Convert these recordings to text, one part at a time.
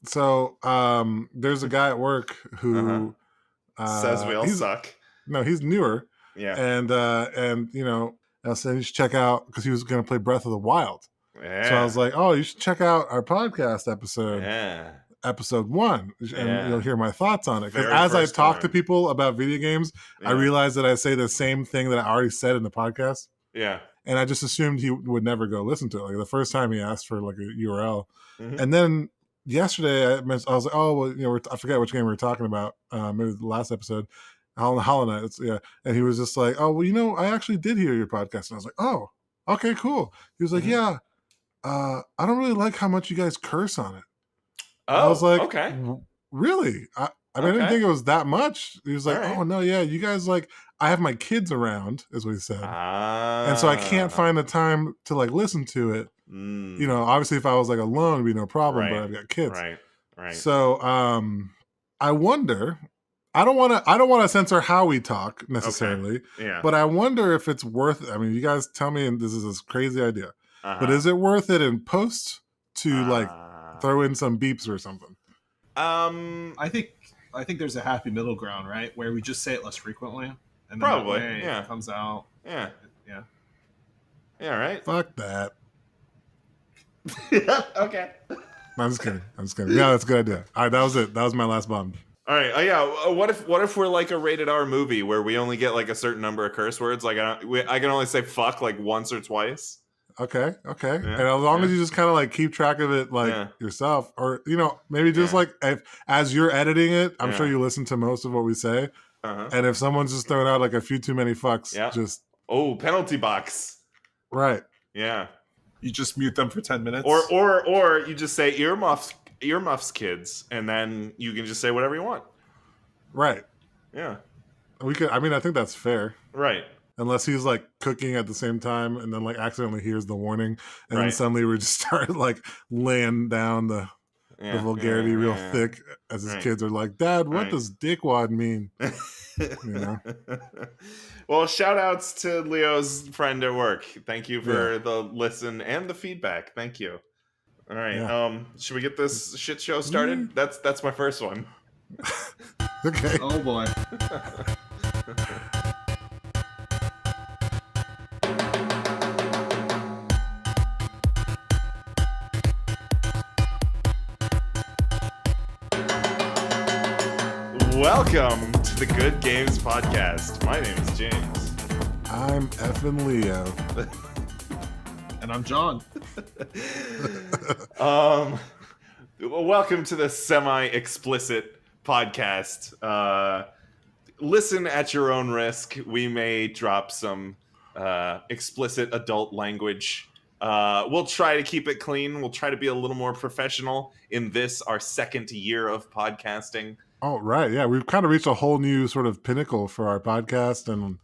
So there's a guy at work who Says we all suck. he's newer. Yeah. And I said you should check out because he was going to play Breath of the Wild. Yeah. So I was like, oh, you should check out our podcast episode. Yeah. Episode 1, and you'll hear my thoughts on it. Because as I talk to people about video games, I realize that I say the same thing that I already said in the podcast. Yeah. And I just assumed he would never go listen to it. Like the first time he asked for like a URL. And then yesterday I was like, oh, well, I forget which game we were talking about. Maybe the last episode, Hollow Knight. And he was just like, oh, well, I actually did hear your podcast. And I was like, oh, okay, cool. He was like, yeah, I don't really like how much you guys curse on it. Oh, I was like, okay. Really? I didn't think it was that much. He was like, oh, no, yeah, you guys I have my kids around, is what he said. And so I can't find the time to listen to it. Obviously if I was alone, it'd be no problem, but I've got kids. Right. So I wonder, I don't want to censor how we talk necessarily, but I wonder if it's worth it. I mean, you guys tell me, and this is this crazy idea, but is it worth it in post to throw in some beeps or something? I think there's a happy middle ground, right? Where we just say it less frequently, and then probably it comes out. Yeah, right. Fuck that. Okay. No, I'm just kidding. Yeah, that's a good idea. All right, that was it. That was my last bomb. All right. What if we're like a rated R movie where we only get a certain number of curse words? I can only say fuck once or twice. Okay. Yeah. And as long as you just kind of keep track of it yourself, or maybe just as you're editing it, I'm sure you listen to most of what we say. And if someone's just throwing out a few too many fucks, just penalty box. Right. Yeah. You just mute them for 10 minutes. Or you just say earmuffs kids, and then you can just say whatever you want. Right. Yeah. We could. I mean, I think that's fair. Right. Unless he's cooking at the same time and then accidentally hears the warning, and then suddenly we just start laying down the vulgarity real thick as his kids are like, Dad, what does dickwad mean? Well, shout outs to Leo's friend at work. Thank you for the listen and the feedback. Thank you. All right. Yeah. Should we get this shit show started? That's my first one. Okay. Oh boy. Welcome to the Good Games Podcast. My name is James. I'm effing Leo. And I'm John. Welcome to the semi-explicit podcast. Listen at your own risk. We may drop some explicit adult language. We'll try to keep it clean. We'll try to be a little more professional in this, our second year of podcasting. Oh, right. Yeah, we've kind of reached a whole new sort of pinnacle for our podcast and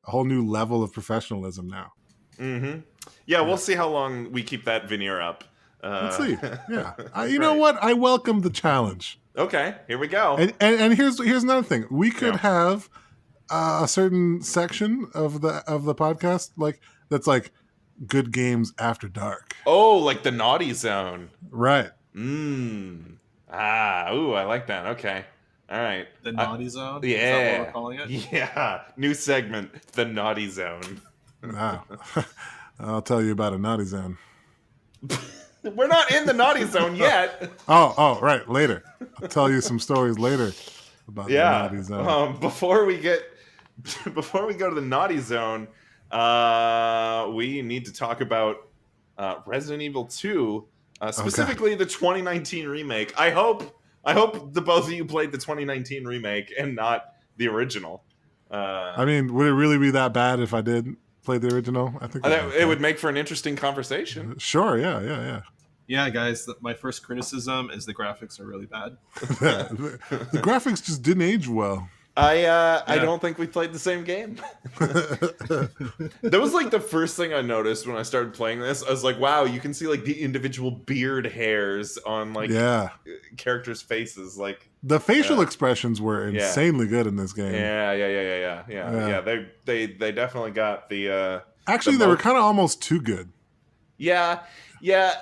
a whole new level of professionalism now. Mm-hmm. Yeah, we'll see how long we keep that veneer up. Let's see. Yeah. You know what? I welcome the challenge. Okay, here we go. And here's another thing. We could have a certain section of the podcast that's Good Games After Dark. Oh, like the naughty zone. Right. Ooh, I like that. Okay. All right. The naughty zone? Yeah. Is that what we're calling it? Yeah. New segment, the naughty zone. Wow. I'll tell you about a naughty zone. We're not in the naughty zone yet. Oh, right. Later. I'll tell you some stories later about the naughty zone. Before we go to the naughty zone, we need to talk about Resident Evil 2, specifically the 2019 remake. I hope the both of you played the 2019 remake and not the original. I mean, would it really be that bad if I did play the original? I think it would make for an interesting conversation. Sure, yeah. Yeah, guys, my first criticism is the graffics are really bad. The graphics just didn't age well. I don't think we played the same game. That was the first thing I noticed when I started playing this. I was like, wow, you can see the individual beard hairs on characters' faces. The facial expressions were insanely good in this game. Yeah. They definitely got the actually they were kind of almost too good. Yeah.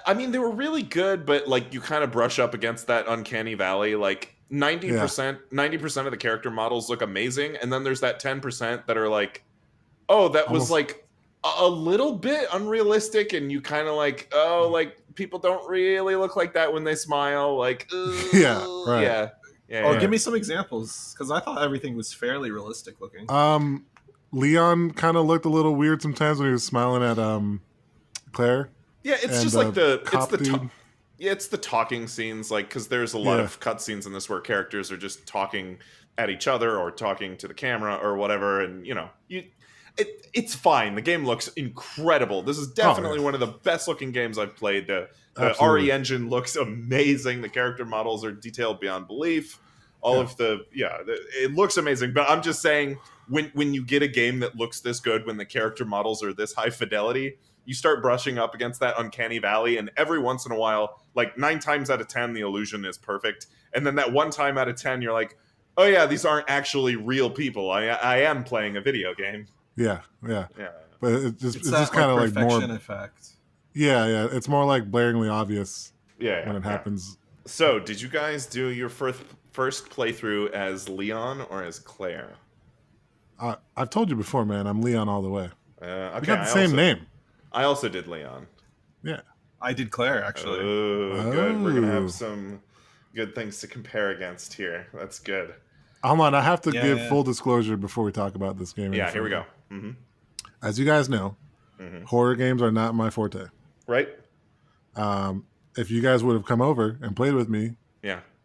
I mean, they were really good, but like you kind of brush up against that uncanny valley. Like 90% of the character models look amazing, and then there's that 10% that are like, oh, that was Almost. like a little bit unrealistic, and you kind of like, oh, like people don't really look like that when they smile. Like, Yeah, right. Oh, yeah. give me some examples, because I thought everything was fairly realistic looking. Leon kind of looked a little weird sometimes when he was smiling at Claire. Yeah, it's and just like cop dude. it's the talking scenes, like because there's a lot of cutscenes in this where characters are just talking at each other or talking to the camera or whatever, and it's fine. The game looks incredible. This is definitely one of the best looking games I've played. The RE engine looks amazing. The character models are detailed beyond belief. It looks amazing. But I'm just saying, when you get a game that looks this good, when the character models are this high fidelity, you start brushing up against that uncanny valley, and every once in a while, like 9 times out of 10, the illusion is perfect. And then that 1 time out of 10, you're like, oh yeah, these aren't actually real people. I am playing a video game. Yeah. But it's just kind of like more effect. Yeah. It's more like blaringly obvious. When it happens. So, did you guys do your first playthrough as Leon or as Claire? I've told you before, man. I'm Leon all the way. Okay, we got the same name. I also did Leon. Yeah. I did Claire, actually. Oh, good. We're going to have some good things to compare against here. That's good. Hold on. I have to give full disclosure before we talk about this game. Yeah, here we go. Mm-hmm. As you guys know, horror games are not my forte. Right. If you guys would have come over and played with me,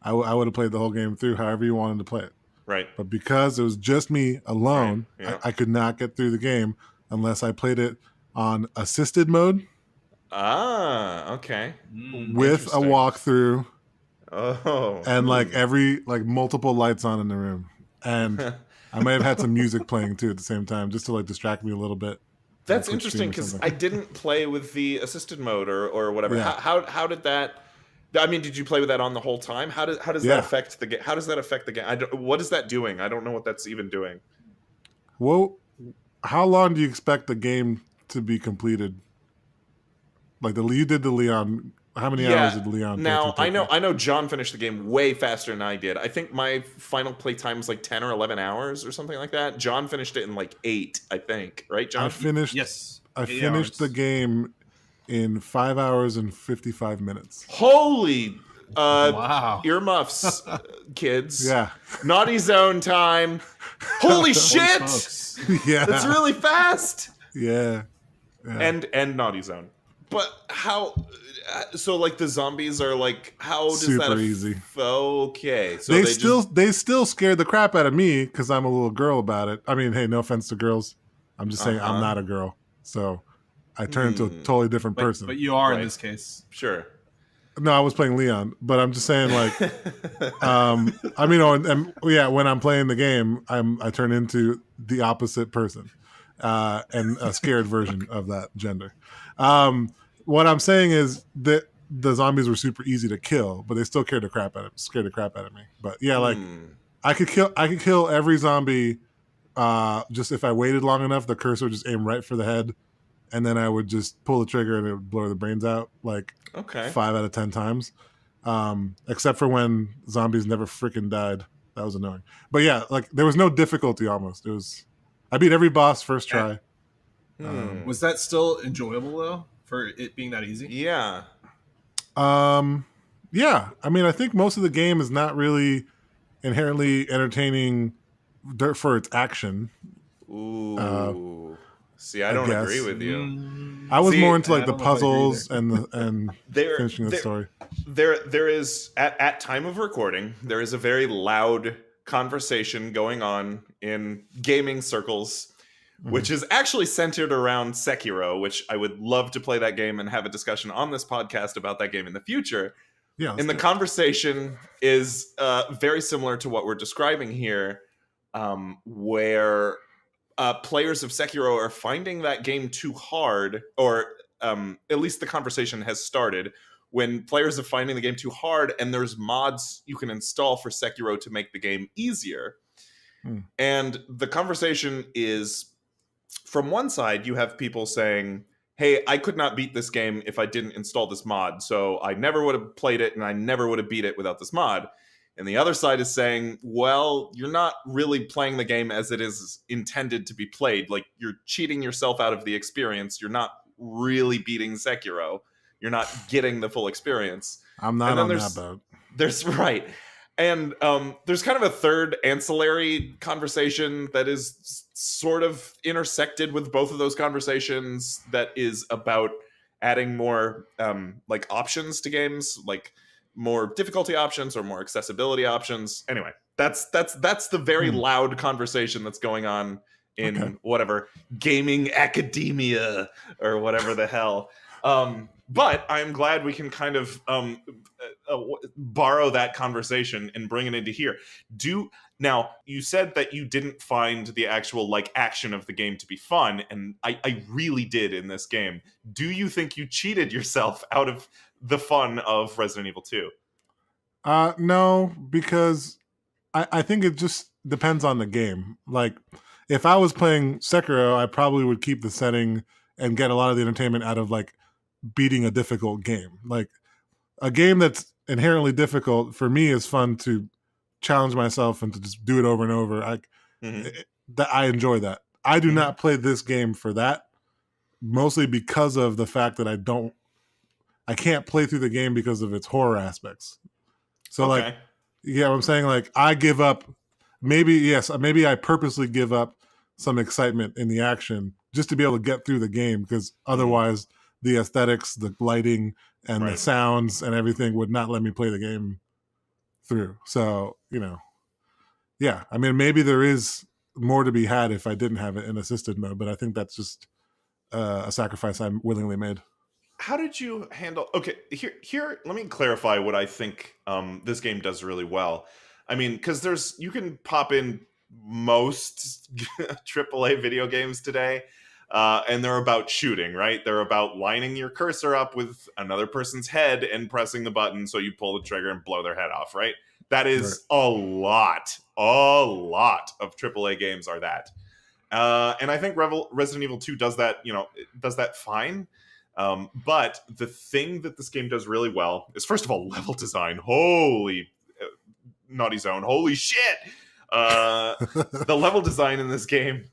I would have played the whole game through however you wanted to play it. Right. But because it was just me alone, I could not get through the game unless I played it on assisted mode. Ah, okay. With a walkthrough. Oh. And like multiple lights on in the room. And I may have had some music playing too at the same time, just to like distract me a little bit. That's interesting, because I didn't play with the assisted mode or whatever. Yeah. How did that? I mean, did you play with that on the whole time? How does that affect the game? How does that affect the game? What is that doing? I don't know what that's even doing. Well, how long do you expect the game to be completed? Like you did the Leon. How many hours did Leon? Now I know John finished the game way faster than I did. I think my final play time was like 10 or 11 hours or something like that. John finished it in like 8, I think. Right, John? I finished the game in 5 hours and 55 minutes. Holy wow. Earmuffs, kids. Yeah. Naughty zone time. Holy shit. Yeah. That's really fast. Yeah. And naughty zone. But how? So like the zombies are like, how does super that? Easy. Okay, so they still scared the crap out of me because I'm a little girl about it. I mean, hey, no offense to girls. I'm just saying I'm not a girl, so I turned into a totally different person. But you are in this case, sure. No, I was playing Leon, but I'm just saying like, I mean, when I'm playing the game, I turn into the opposite person, and a scared version of that gender. What I'm saying is that the zombies were super easy to kill, but they still scared the crap out of me. But yeah, like I could kill every zombie. Just if I waited long enough, the cursor would just aim right for the head, and then I would just pull the trigger and it would blow the brains out. Like 5 out of 10 times, except for when zombies never freaking died. That was annoying. But yeah, like there was no difficulty. Almost I beat every boss first try. Was that still enjoyable though, for it being that easy? Yeah. Yeah. I mean, I think most of the game is not really inherently entertaining for its action. Ooh. See, I don't agree with you. I was more into like the puzzles and finishing the story. There is at time of recording, there is a very loud conversation going on in gaming circles, which is actually centered around Sekiro, which I would love to play that game and have a discussion on this podcast about that game in the future. Yeah, and the conversation is very similar to what we're describing here, where players of Sekiro are finding that game too hard, or at least the conversation has started when players are finding the game too hard, and there's mods you can install for Sekiro to make the game easier. And the conversation is, from one side, you have people saying, hey, I could not beat this game if I didn't install this mod, so I never would have played it and I never would have beat it without this mod. And the other side is saying, well, you're not really playing the game as it is intended to be played. Like, you're cheating yourself out of the experience. You're not really beating Sekiro. You're not getting the full experience. I'm not And then on that boat. There's right. And there's kind of a third ancillary conversation that is sort of intersected with both of those conversations that is about adding more like options to games, like more difficulty options or more accessibility options. Anyway, that's the very loud conversation that's going on in whatever gaming academia or whatever the hell. But I'm glad we can kind of borrow that conversation and bring it into here. Now, you said that you didn't find the actual like action of the game to be fun, and I really did in this game. Do you think you cheated yourself out of the fun of Resident Evil 2? No, because I think it just depends on the game. Like, if I was playing Sekiro, I probably would keep the setting and get a lot of the entertainment out of like beating a difficult game. Like, a game that's inherently difficult for me is fun to challenge myself and to just do it over and over. I enjoy that. I do not play this game for that, mostly because of the fact that I can't play through the game because of its horror aspects. So like, yeah, I'm saying, like, I give up. Maybe I purposely give up some excitement in the action just to be able to get through the game, because otherwise the aesthetics, the lighting, and the sounds and everything would not let me play the game through. So, yeah, I mean, maybe there is more to be had if I didn't have it in assisted mode, but I think that's just a sacrifice I willingly made. How did you handle? Okay, here. Let me clarify what I think this game does really well. I mean, because you can pop in most AAA video games today, and they're about shooting, right? They're about lining your cursor up with another person's head and pressing the button so you pull the trigger and blow their head off, right? That is a lot of AAA games are that. And I think Resident Evil 2 does that, does that fine. But the thing that this game does really well is, first of all, level design. Holy Naughty Zone, holy shit! The level design in this game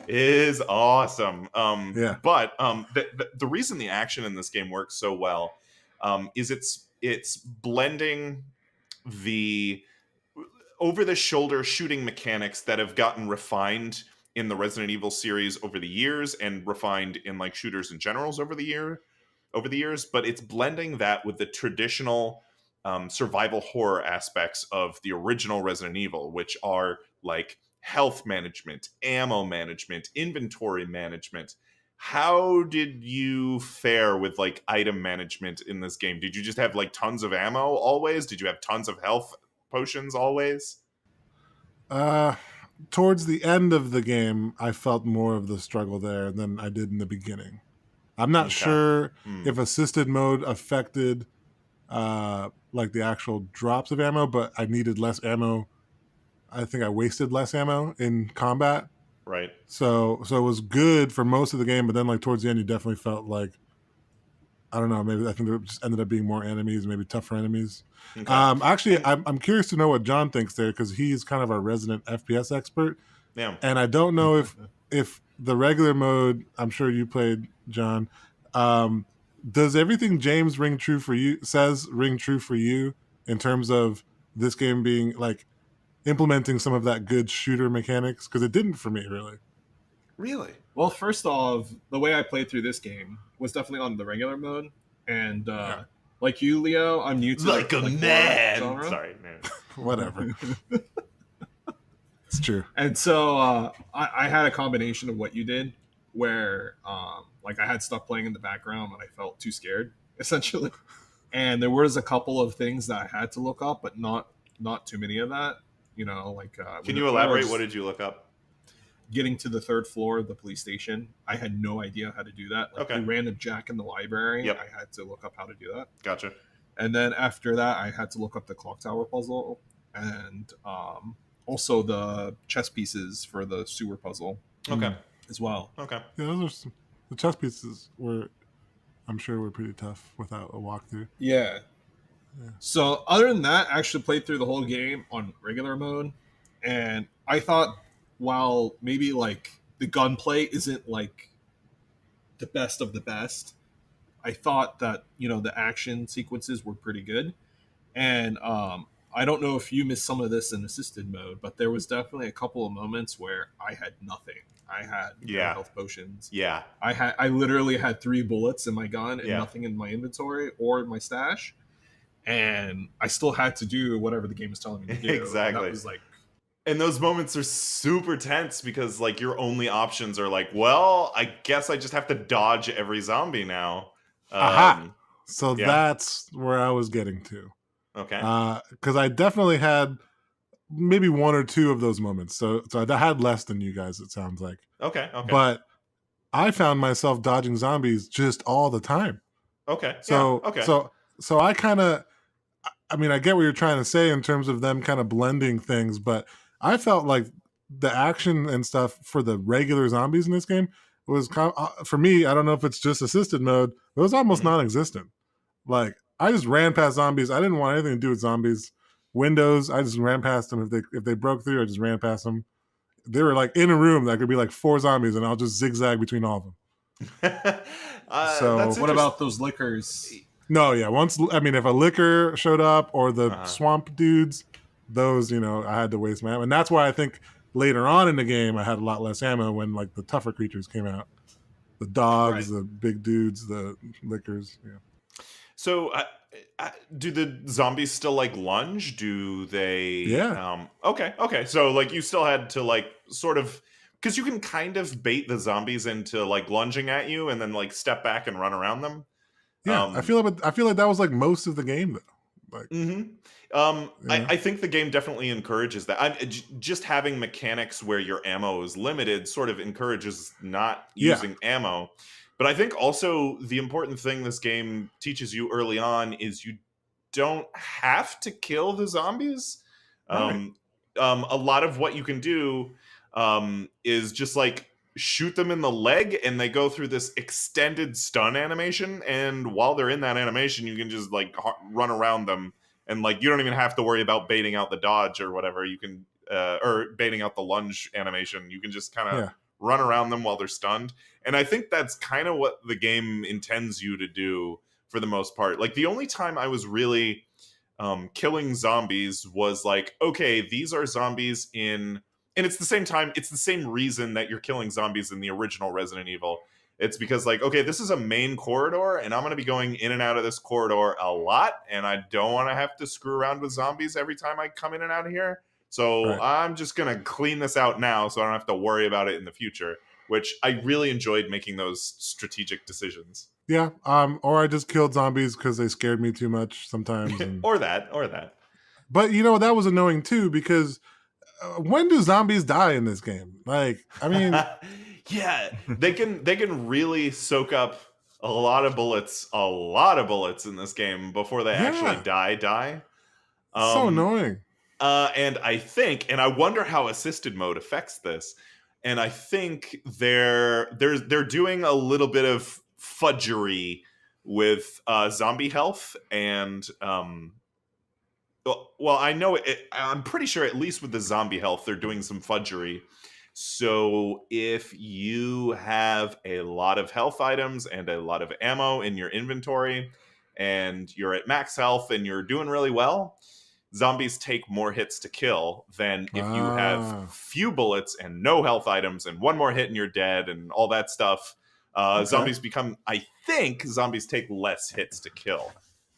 is awesome. But the reason the action in this game works so well is it's blending the over-the-shoulder shooting mechanics that have gotten refined in the Resident Evil series over the years, and refined in like shooters and generals over the years, but it's blending that with the traditional survival horror aspects of the original Resident Evil, which are like health management, ammo management, inventory management. How did you fare with like item management in this game? Did you just have like tons of ammo always? Did you have tons of health potions always? Towards the end of the game, I felt more of the struggle there than I did in the beginning. I'm not sure if assisted mode affected like the actual drops of ammo, but I needed less ammo. I think I wasted less ammo in combat. Right. So it was good for most of the game, but then like towards the end, you definitely felt like, I don't know, maybe I think there just ended up being more enemies, maybe tougher enemies. Okay. Actually, I'm curious to know what John thinks there, because he's kind of our resident FPS expert. Yeah. And I don't know if the regular mode, I'm sure you played, John, does everything James ring true for you in terms of this game being like implementing some of that good shooter mechanics? Because it didn't for me, really. Really? Well, first off, the way I played through this game was definitely on the regular mode, and like you, Leo, I'm new to like a man. Genre. Sorry, man. Whatever. It's true. And so I had a combination of what you did, where like I had stuff playing in the background and I felt too scared, essentially. And there was a couple of things that I had to look up, but not too many of that. Like can you elaborate? What did you look up? Getting to the third floor of the police station, I had no idea how to do that. Like the random jack in the library, I had to look up how to do that. Gotcha. And then after that, I had to look up the clock tower puzzle, and also the chess pieces for the sewer puzzle. Okay. As well. Okay. Yeah, those The chess pieces were, I'm sure, were pretty tough without a walkthrough. Yeah. So other than that, I actually played through the whole game on regular mode, and I thought, while maybe like the gunplay isn't like the best of the best, I thought that the action sequences were pretty good. And I don't know if you missed some of this in assisted mode, but there was definitely a couple of moments where I had nothing. I had no health potions. Yeah. I literally had 3 bullets in my gun and Yeah. nothing in my inventory or in my stash, and I still had to do whatever the game was telling me to do. Exactly. And that was like, and those moments are super tense because like your only options are like, well, I guess I just have to dodge every zombie now. Aha! So yeah. that's where I was getting to. Okay. Because I definitely had maybe 1 or 2 of those moments. So I had less than you guys, it sounds like. Okay. But I found myself dodging zombies just all the time. Okay. So yeah. Okay. So I kind of, I mean, I get what you're trying to say in terms of them kind of blending things, but I felt like the action and stuff for the regular zombies in this game was for me. I don't know if it's just assisted mode. It was almost non-existent. Like I just ran past zombies. I didn't want anything to do with zombies. Windows, I just ran past them. If they broke through, I just ran past them. They were like in a room that could be like 4 zombies, and I'll just zigzag between all of them. So what about those lickers? No, yeah. If a licker showed up or the swamp dudes, those, I had to waste my ammo. And that's why I think later on in the game I had a lot less ammo when like the tougher creatures came out. The dogs, the big dudes, the lickers. Yeah. So do the zombies still like lunge? Do they? Yeah. Okay. So like you still had to like sort of, because you can kind of bait the zombies into like lunging at you and then like step back and run around them. Yeah, I feel like that was like most of the game though. Like, I think the game definitely encourages that. Just having mechanics where your ammo is limited sort of encourages not using ammo. But I think also the important thing this game teaches you early on is you don't have to kill the zombies. Right. A lot of what you can do is just like shoot them in the leg and they go through this extended stun animation, and while they're in that animation you can just like run around them, and like you don't even have to worry about baiting out the dodge or whatever. You can or baiting out the lunge animation. You can just kind of run around them while they're stunned, and I think that's kind of what the game intends you to do for the most part. Like the only time I was really killing zombies was like, okay, these are zombies in. And it's the same reason that you're killing zombies in the original Resident Evil. It's because like, okay, this is a main corridor and I'm going to be going in and out of this corridor a lot. And I don't want to have to screw around with zombies every time I come in and out of here. So I'm just going to clean this out now so I don't have to worry about it in the future, which I really enjoyed making those strategic decisions. Yeah. Or I just killed zombies because they scared me too much sometimes. And... or that. But that was annoying too, because when do zombies die in this game? Like, I mean, yeah, they can really soak up a lot of bullets in this game before they actually die. So annoying. And I think, and I wonder how assisted mode affects this. And I think they're doing a little bit of fudgery with zombie health and well, I know I'm pretty sure at least with the zombie health, they're doing some fudgery. So if you have a lot of health items and a lot of ammo in your inventory and you're at max health and you're doing really well, zombies take more hits to kill than if you have few bullets and no health items and one more hit and you're dead and all that stuff. Zombies zombies take less hits to kill.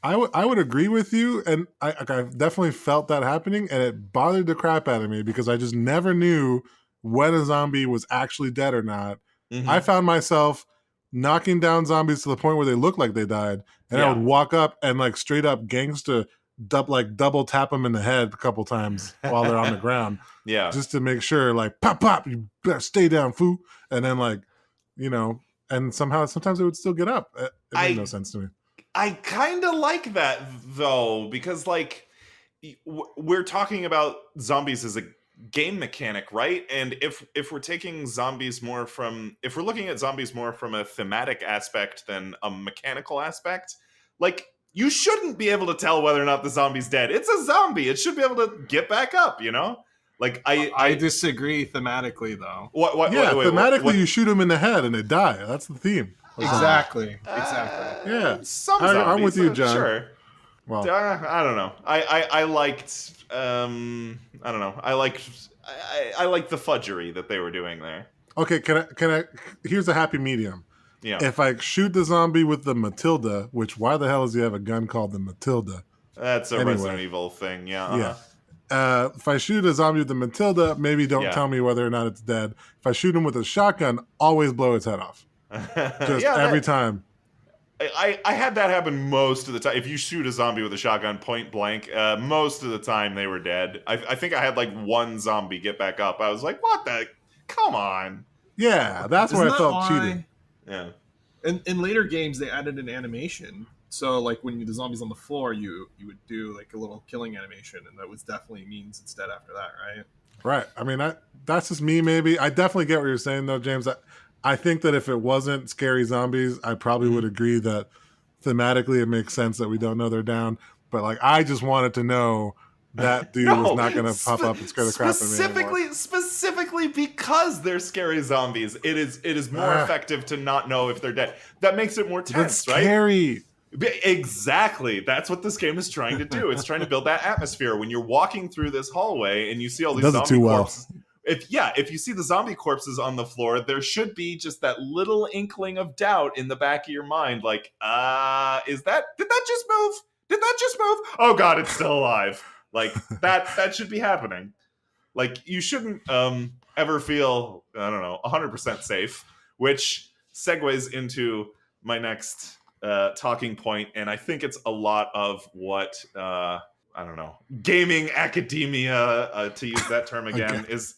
I would agree with you, and I've definitely felt that happening, and it bothered the crap out of me because I just never knew when a zombie was actually dead or not. Mm-hmm. I found myself knocking down zombies to the point where they looked like they died, and I would walk up and like straight up gangsta double tap them in the head a couple times while they're on the ground, just to make sure, like, pop, you better stay down, fool, and then like, and sometimes it would still get up. It made no sense to me. I kind of like that though, because like we're talking about zombies as a game mechanic, right? And if we're taking zombies more from, if we're looking at zombies more from a thematic aspect than a mechanical aspect, like, you shouldn't be able to tell whether or not the zombie's dead. It's a zombie. It should be able to get back up, you know? Like, I disagree thematically, though. Yeah, wait, thematically, you shoot them in the head and they die. That's the theme. Exactly. Yeah. Some zombies, I'm with you, John. Sure. Well, I don't know. I liked I don't know. I liked the fudgery that they were doing there. okay, can I here's a happy medium. Yeah. If I shoot the zombie with the Matilda, which why the hell does he have a gun called the Matilda? That's a Anyway. Resident Evil thing, yeah. Yeah. If I shoot a zombie with the Matilda, maybe don't tell me whether or not it's dead. If I shoot him with a shotgun, always blow its head off. Just every time. I had that happen most of the time. If you shoot a zombie with a shotgun point blank, most of the time they were dead. I think I had like one zombie get back up. I was like, what the? Come on. Yeah, that's where I felt cheated. Yeah. In later games, they added an animation. So, like, when the zombie's on the floor, you would do, like, a little killing animation, and that was definitely means it's dead after that, right? Right. I mean, that's just me, maybe. I definitely get what you're saying, though, James. I think that if it wasn't scary zombies, I probably would agree that thematically it makes sense that we don't know they're down. But, like, I just wanted to know that dude was not going to pop up and scare the crap out of me anymore. Specifically because they're scary zombies, it is more effective to not know if they're dead. That makes it more tense, right? Scary. Exactly. That's what this game is trying to do. It's trying to build that atmosphere. When you're walking through this hallway and you see all these zombie corpses, if you see the zombie corpses on the floor, there should be just that little inkling of doubt in the back of your mind, like, did that just move? Did that just move? Oh god, it's still alive. Like, that should be happening. Like, you shouldn't ever feel, I don't know, 100% safe, which segues into my next talking point, and I think it's a lot of what I don't know, gaming academia, to use that term again, is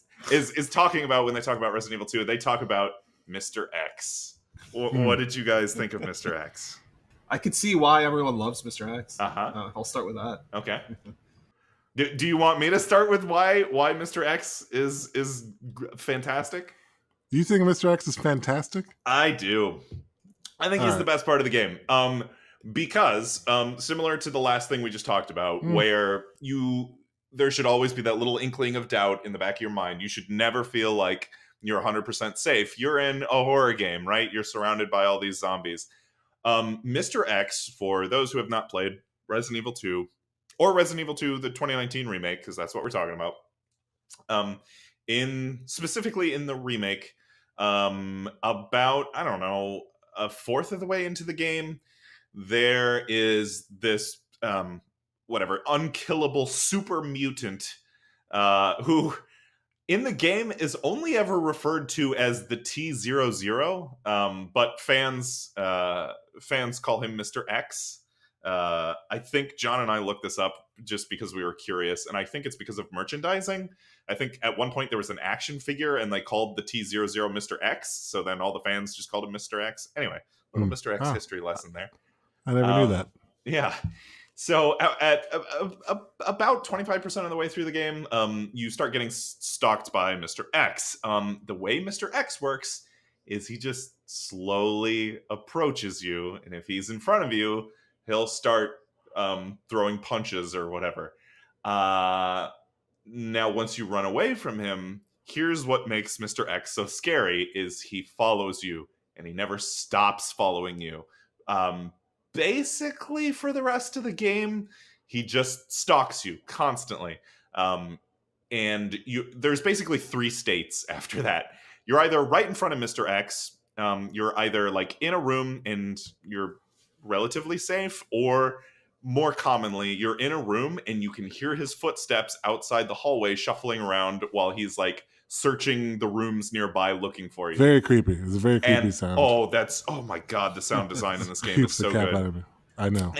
talking about when they talk about Resident Evil 2. They talk about Mr. X. What did you guys think of Mr. X? I could see why everyone loves Mr. X. I'll start with that. Okay. Do you want me to start with why Mr. X is fantastic? You think Mr. X is fantastic? I do. I think he's the best part of the game. Because similar to the last thing we just talked about, where there should always be that little inkling of doubt in the back of your mind. You should never feel like you're 100% safe. You're in a horror game, right? You're surrounded by all these zombies. Mr. X, for those who have not played Resident Evil 2 or Resident Evil 2, the 2019 remake, because that's what we're talking about. Specifically in the remake, about, I don't know, a fourth of the way into the game, there is this unkillable super mutant who in the game is only ever referred to as the T00, but fans call him Mr. X. I think John and I looked this up just because we were curious, and I think it's because of merchandising. I think at one point there was an action figure and they called the T00 Mr. X, so then all the fans just called him Mr. X. Anyway, little Mr. X history lesson there. I never knew that. Yeah. So at about 25% of the way through the game, you start getting stalked by Mr. X. The way Mr. X works is he just slowly approaches you, and if he's in front of you, he'll start throwing punches or whatever. Now, once you run away from him, here's what makes Mr. X so scary is he follows you, and he never stops following you. Basically, for the rest of the game, he just stalks you constantly. And there's basically 3 states after that. You're either right in front of Mr. X, you're either like in a room and you're relatively safe, or more commonly, you're in a room and you can hear his footsteps outside the hallway shuffling around while he's like searching the rooms nearby looking for you. Very creepy. It's a very creepy sound. Oh my god, the sound design in this game is so good. Out of me. I know.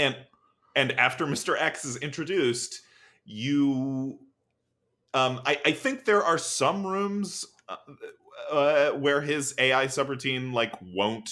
And after Mr. X is introduced, you I think there are some rooms where his AI subroutine like won't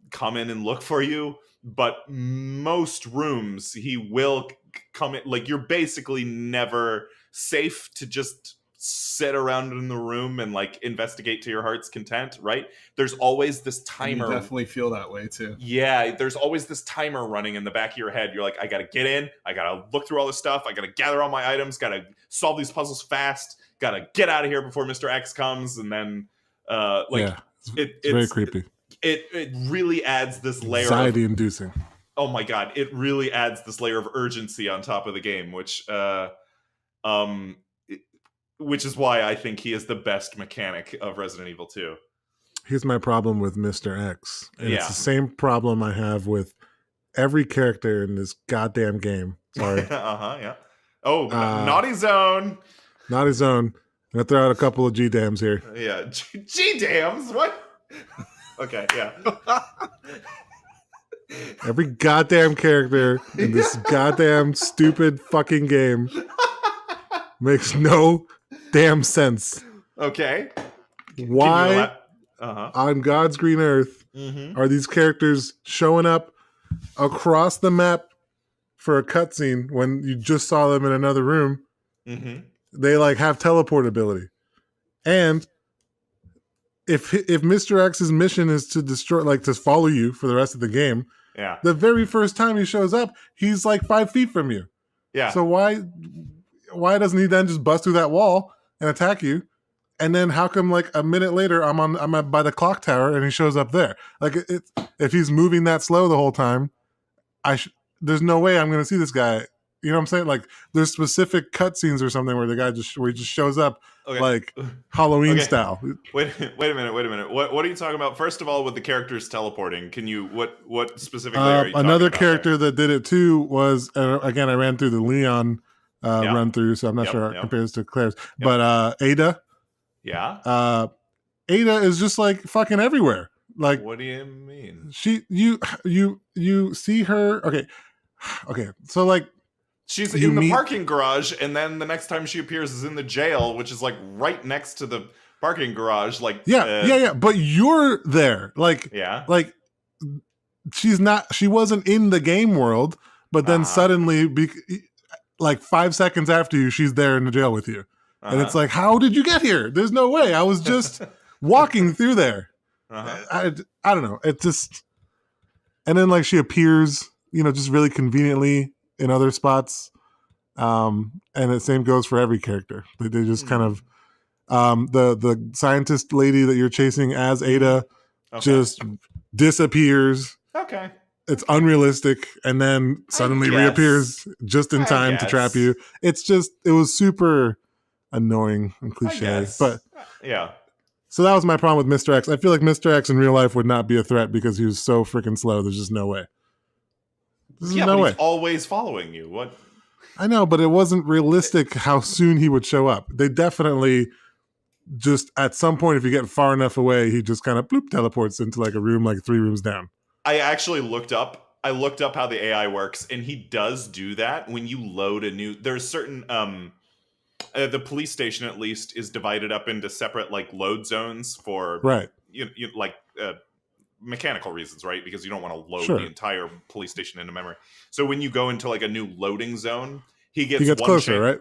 come in and look for you, but most rooms he will come in. Like, you're basically never safe to just sit around in the room and like investigate to your heart's content, right? There's always this timer. You definitely feel that way too. Yeah, there's always this timer running in the back of your head. You're like, I gotta get in, I gotta look through all this stuff, I gotta gather all my items, gotta solve these puzzles fast, gotta get out of here before Mr. X comes, and then it's very creepy. It really adds this layer anxiety inducing. Oh my god, it really adds this layer of urgency on top of the game, which is why I think he is the best mechanic of Resident Evil 2. Here's my problem with Mr. X. And it's the same problem I have with every character in this goddamn game. Sorry. Yeah. Oh, Naughty Zone. Naughty Zone. I'm going to throw out a couple of G-dams here. Yeah. G-dams? What? Okay, yeah. Every goddamn character in this goddamn stupid fucking game makes no damn sense. Okay. Why on God's green earth are these characters showing up across the map for a cutscene when you just saw them in another room? They like have teleport ability. And if Mr. X's mission is to destroy, like to follow you for the rest of the game, the very first time he shows up, he's like 5 feet from you. Yeah. So why doesn't he then just bust through that wall and attack you? And then how come like a minute later I'm by the clock tower and he shows up there? Like if he's moving that slow the whole time, there's no way I'm going to see this guy. You know what I'm saying? Like there's specific cutscenes or something where where he just shows up like Halloween style. Wait a minute. What are you talking about? First of all, with the characters teleporting, can you what specifically are you another talking character that did it too was again I ran through the Leon run through, so I'm not sure how it compares to Claire's, but Ada. Yeah. Ada is just like fucking everywhere. Like, what do you mean? You see her? Okay. So like, she's in the parking garage, and then the next time she appears is in the jail, which is like right next to the parking garage. Like, yeah. But you're there. Like, like she wasn't in the game world, but then suddenly, like 5 seconds after you, she's there in the jail with you. And it's like, how did you get here? There's no way. I was just walking through there. I don't know. It just, and then like she appears, just really conveniently in other spots. And the same goes for every character. They just kind of, the scientist lady that you're chasing as Ada just disappears. Okay. It's unrealistic, and then suddenly reappears just in time to trap you. It was super annoying and cliche, but so that was my problem with Mr. X. I feel like Mr. X in real life would not be a threat because he was so freaking slow. There's just no way. He's always following you. What? I know, but it wasn't realistic how soon he would show up. They definitely just at some point, if you get far enough away, he just kind of bloop teleports into like a room like 3 rooms down. I actually looked up how the AI works, and he does do that when you load a new. There's certain the police station at least is divided up into separate like load zones for mechanical reasons, right? Because you don't want to load the entire police station into memory. So when you go into like a new loading zone, he gets closer, right?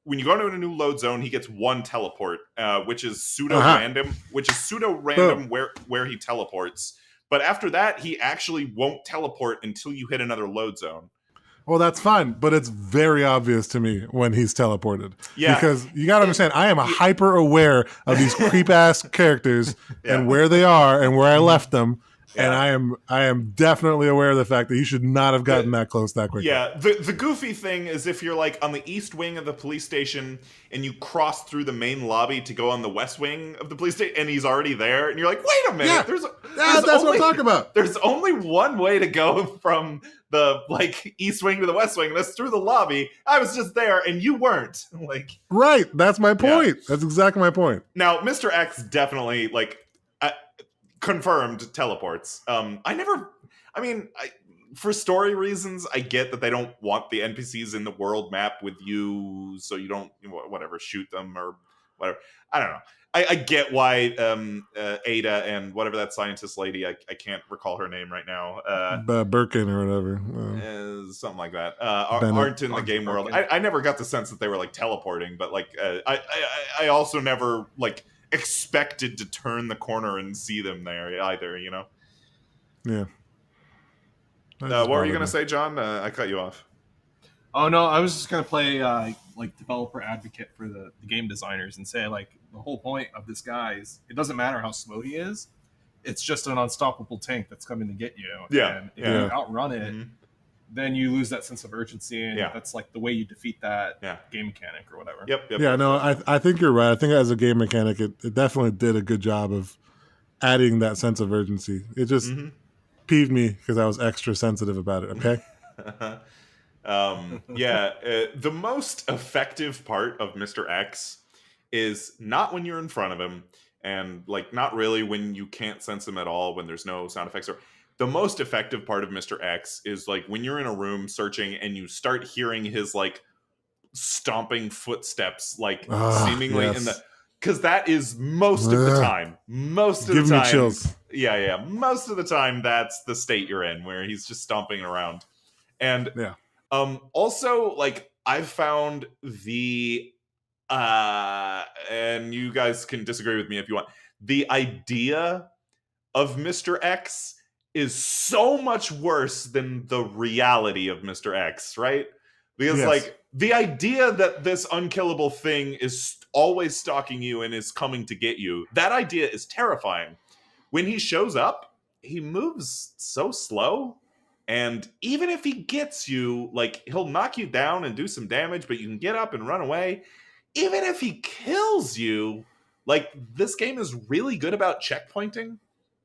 When you go into a new load zone, he gets one teleport, which is pseudo random, where he teleports. But after that, he actually won't teleport until you hit another load zone. Well, that's fine, but it's very obvious to me when he's teleported. Yeah. Because you got to understand, I am hyper aware of these creep-ass characters and where they are and where I left them. Yeah. And I am definitely aware of the fact that he should not have gotten that close that quickly. Yeah, the goofy thing is if you're like on the east wing of the police station and you cross through the main lobby to go on the west wing of the police station and he's already there and you're like, wait a minute, that's what I'm talking about. There's only one way to go from the like east wing to the west wing, and that's through the lobby. I was just there and you weren't. Like, right, that's my point. Yeah. That's exactly my point. Now, Mr. X definitely like confirmed teleports. For story reasons, I get that they don't want the NPCs in the world map with you, so you don't shoot them or whatever. I don't know. I get why Ada and whatever that scientist lady, I can't recall her name right now. Birkin or whatever. Something like that. Bennett. Aren't in the game world. I never got the sense that they were like teleporting, but like I also never like expected to turn the corner and see them there either. You know. Yeah. What were you gonna say, John? I cut you off. Oh no, I was just gonna play like developer advocate for the game designers and say like the whole point of this guy is it doesn't matter how slow he is, it's just an unstoppable tank that's coming to get you. Yeah, and if you outrun it, then you lose that sense of urgency, and that's like the way you defeat that game mechanic or whatever. Yep. I think you're right. I think as a game mechanic, it definitely did a good job of adding that sense of urgency. It just peeved me because I was extra sensitive about it. Okay. The most effective part of Mr. X is not when you're in front of him, and like not really when you can't sense him at all, when there's no sound effects. Or the most effective part of Mr. X is like when you're in a room searching and you start hearing his like stomping footsteps, like seemingly in the, because that is most of the time. Most of the time, give me chills. Yeah. Most of the time, that's the state you're in, where he's just stomping around, and also, like, I've found the and you guys can disagree with me if you want. The idea of Mr. X is so much worse than the reality of Mr. X, right? Because like the idea that this unkillable thing is always stalking you and is coming to get you, that idea is terrifying. When he shows up, he moves so slow. And even if he gets you, like, he'll knock you down and do some damage, but you can get up and run away. Even if he kills you, like, this game is really good about checkpointing.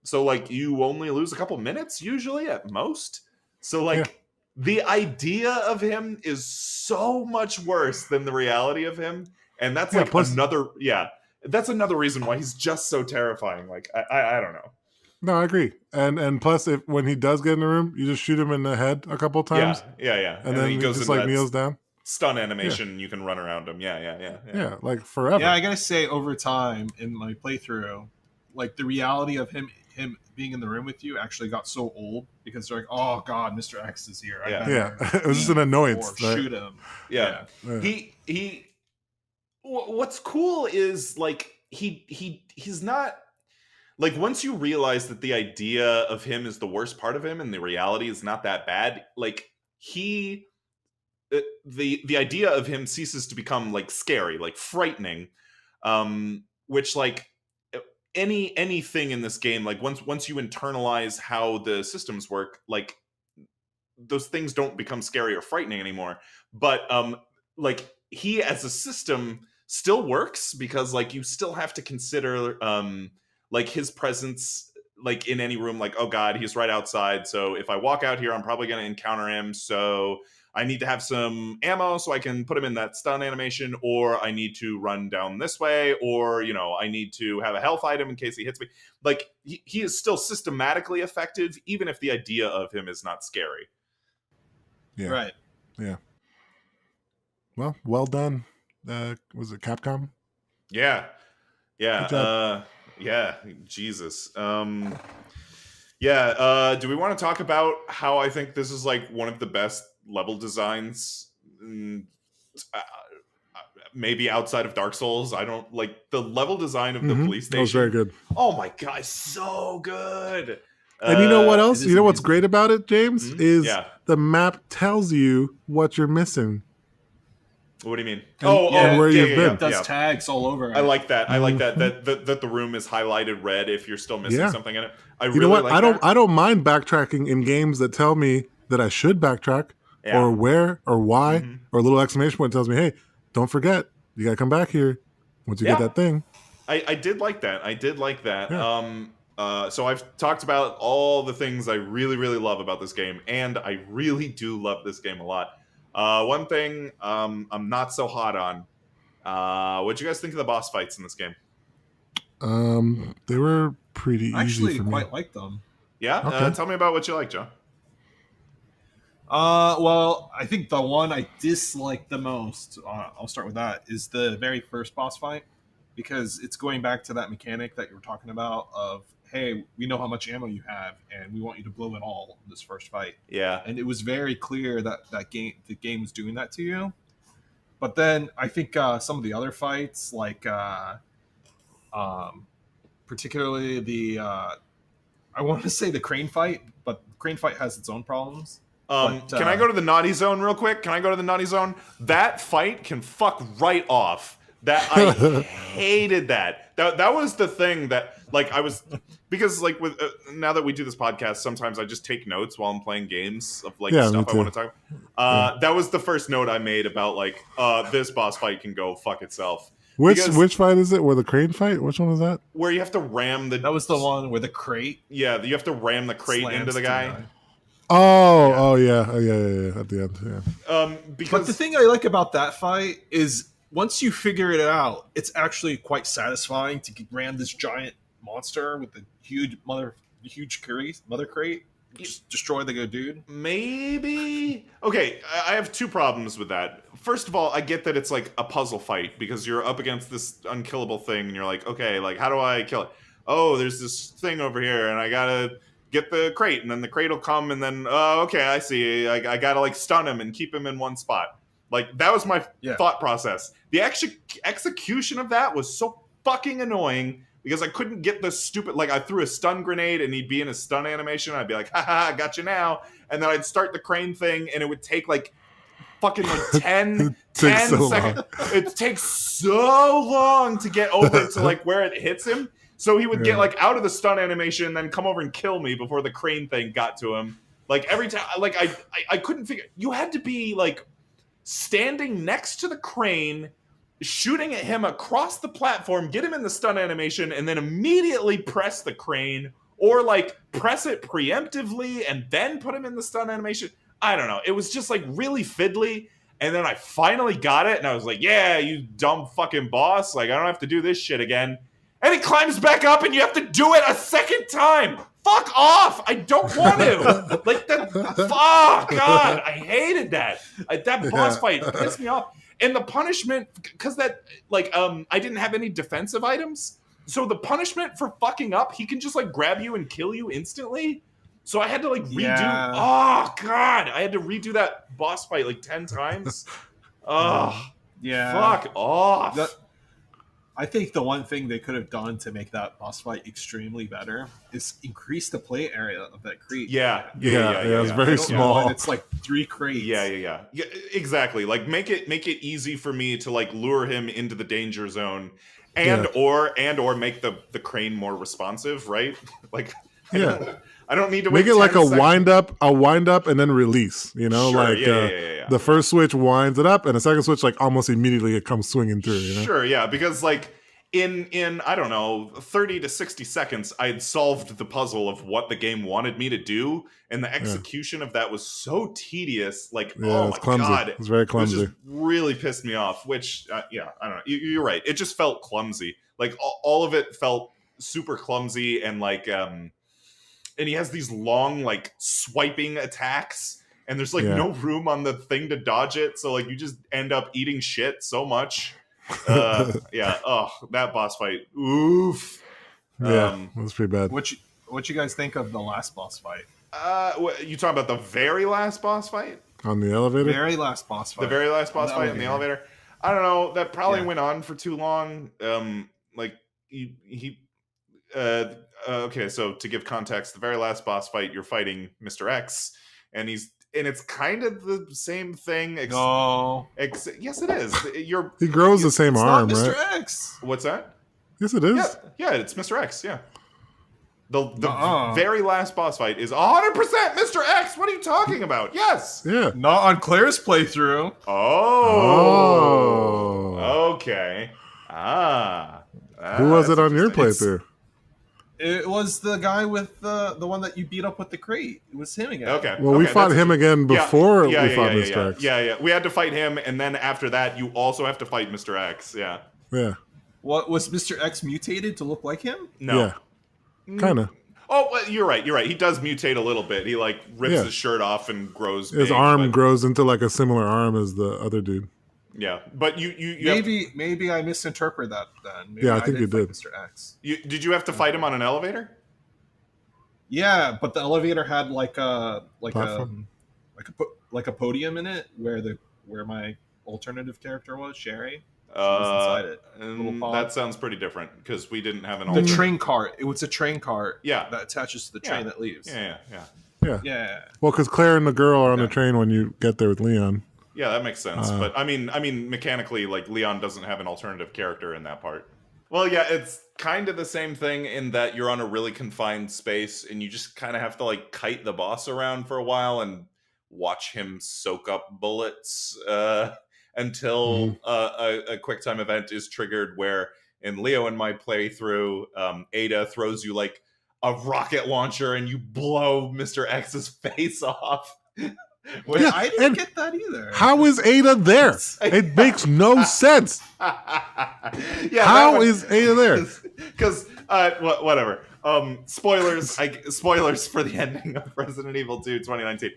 So, like, you only lose a couple minutes, usually, at most. So, like, the idea of him is so much worse than the reality of him. And that's, like, that's another reason why he's just so terrifying. Like, I don't know. No, I agree. And plus, when he does get in the room, you just shoot him in the head a couple times. Yeah. And then he goes just like kneels down. Stun animation, you can run around him. Yeah, like forever. Yeah, I gotta say, over time in my playthrough, like the reality of him being in the room with you actually got so old because they're like, oh god, Mr. X is here. It was just an annoyance. Or shoot him. Yeah. He. What's cool is like he's not. Like, once you realize that the idea of him is the worst part of him and the reality is not that bad, like, the idea of him ceases to become, like, scary, like, frightening, which, like, anything in this game, like, once you internalize how the systems work, like, those things don't become scary or frightening anymore. But, like, he as a system still works because, like, you still have to consider, like his presence, like in any room, like, oh god, he's right outside. So if I walk out here, I'm probably going to encounter him. So I need to have some ammo so I can put him in that stun animation, or I need to run down this way, or, you know, I need to have a health item in case he hits me. Like, he is still systematically effective, even if the idea of him is not scary. Yeah. Right. Yeah. Well done. Was it Capcom? Yeah. Yeah, Jesus. Do we want to talk about how I think this is like one of the best level designs, maybe outside of Dark Souls? I don't like the level design of the police station. That was very good. Oh my god, so good. And you know what else? You know what's great about it, James? Is the map tells you what you're missing. What do you mean? And where you've been. It does tags all over. I like that. I like that the room is highlighted red if you're still missing something in it. You know what? I don't mind backtracking in games that tell me that I should backtrack, or where, or why, or a little exclamation point tells me, hey, don't forget, you gotta come back here once you get that thing. I did like that. Yeah. So I've talked about all the things I really, really love about this game, and I really do love this game a lot. One thing I'm not so hot on. What'd you guys think of the boss fights in this game? They were pretty easy actually for me. quite liked them. Yeah? Okay. Tell me about what you like, Joe. Well, I think the one I dislike the most, I'll start with that, is the very first boss fight. because it's going back to that mechanic that you were talking about of, hey, we know how much ammo you have, and we want you to blow it all in this first fight. Yeah. And it was very clear that the game was doing that to you. But then I think some of the other fights, like particularly the I want to say the crane fight, but the crane fight has its own problems. Can I go to the naughty zone real quick? Can I go to the naughty zone? That fight can fuck right off. That I hated that. That was the thing that like I was because like with now that we do this podcast, sometimes I just take notes while I'm playing games of like stuff I want to talk about. That was the first note I made about like this boss fight can go fuck itself. Which fight is it? Where the crane fight? Which one was that? Where you have to ram the. That was the one where the crate. Yeah, you have to ram the crate into the guy. Yeah. At the end, yeah. But the thing I like about that fight is once you figure it out, it's actually quite satisfying to ram this giant monster with the huge mother crate. Just destroy the good dude. Maybe. Okay, I have two problems with that. First of all, I get that it's like a puzzle fight because you're up against this unkillable thing, and you're like, okay, like how do I kill it? Oh, there's this thing over here, and I gotta get the crate, and then the crate will come, and then okay, I see. I gotta like stun him and keep him in one spot. Like that was my thought process. The execution of that was so fucking annoying because I couldn't get the stupid. Like I threw a stun grenade, and he'd be in a stun animation. I'd be like, "Ha, got you now," and then I'd start the crane thing, and it would take like fucking like 10 seconds. It takes so long to get over to like where it hits him. So he would get like out of the stun animation and then come over and kill me before the crane thing got to him. Like every time, like I couldn't figure. You had to be like standing next to the crane, shooting at him across the platform, get him in the stun animation, and then immediately press the crane, or like press it preemptively and then put him in the stun animation. I don't know. It was just like really fiddly. And then I finally got it, and I was like, yeah, you dumb fucking boss. Like I don't have to do this shit again. And he climbs back up, and you have to do it a second time. Fuck off! I don't want to. Like that. Oh God, I hated that. That boss fight pissed me off. And the punishment, because that, like, I didn't have any defensive items, so the punishment for fucking up, he can just like grab you and kill you instantly. So I had to like redo. Yeah. Oh God, I had to redo that boss fight like 10 times. Oh yeah. Fuck off. I think the one thing they could have done to make that boss fight extremely better is increase the play area of that crate. Yeah, it's very small. It's like 3 crates. Yeah, exactly. Like make it easy for me to like lure him into the danger zone, and or make the crane more responsive, right? Like, I don't need to make it like a wind up, and then release. You know, sure, like the first switch winds it up, and the second switch like almost immediately it comes swinging through. You know? Sure, yeah, because like in I don't know 30 to 60 seconds, I had solved the puzzle of what the game wanted me to do, and the execution of that was so tedious. Like, oh my clumsy. God, it's very clumsy. It just really pissed me off. Which, I don't know. You're right. It just felt clumsy. Like all of it felt super clumsy, and like and he has these long like swiping attacks, and there's like no room on the thing to dodge it, so like you just end up eating shit so much. That boss fight, oof. That was pretty bad. What you guys think of the last boss fight? You talking about the very last boss fight on the elevator? The very last boss fight in the elevator. I don't know, that probably went on for too long. Like he okay, so to give context, the very last boss fight, you're fighting Mr. X, and it's kind of the same thing. Yes, it is. He grows the same arm, not Mr. right? X. What's that? Yes, it is. Yeah, it's Mr. X. Yeah. The very last boss fight is 100% Mr. X. What are you talking about? Yes. Yeah. Not on Claire's playthrough. Oh. Okay. Who was it on your playthrough? It was the guy with the one that you beat up with the crate. It was him again. Okay. Well, we fought him again before we fought Mr. X. Yeah. We had to fight him, and then after that, you also have to fight Mr. X. Yeah. Yeah. What was Mr. X mutated to look like him? No. Yeah. Kind of. Oh, well, you're right. He does mutate a little bit. He like rips his shirt off and grows. His arm grows into like a similar arm as the other dude. Yeah, but you maybe I misinterpreted that then. Maybe Yeah, I think you fight did. Mr. X. Did you have to fight him on an elevator? Yeah, but the elevator had like a Platform? like a podium in it where my alternative character was, Sherry. She was inside it. Little pod. That sounds pretty different because we didn't have an The alternate. train cart. It was a train cart. Yeah. That attaches to the train that leaves. Yeah. Yeah. Well, because Claire and the girl are on the train when you get there with Leon. Yeah, that makes sense. But I mean, mechanically, like Leon doesn't have an alternative character in that part. Well, yeah, it's kind of the same thing in that you're on a really confined space and you just kind of have to like kite the boss around for a while and watch him soak up bullets until a quick time event is triggered where in Leo and my playthrough, Ada throws you like a rocket launcher and you blow Mr. X's face off. I didn't get that either. How is Ada there? It makes no sense. Yeah, how is Ada there? Because whatever. Spoilers. Spoilers for the ending of Resident Evil 2 2019.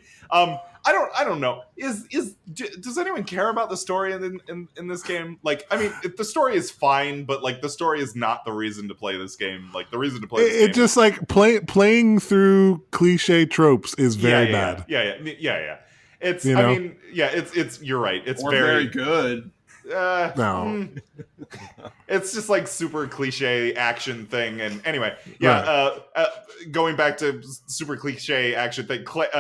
I don't know. Does anyone care about the story in this game? Like, I mean, the story is fine, but like the story is not the reason to play this game. Like the reason to play this game it just like playing through cliche tropes is very bad. Yeah. It's You know? I mean, yeah, it's you're right. It's very good. No. It's just like super cliche action thing. And anyway, going back to super cliche action thing, Claire,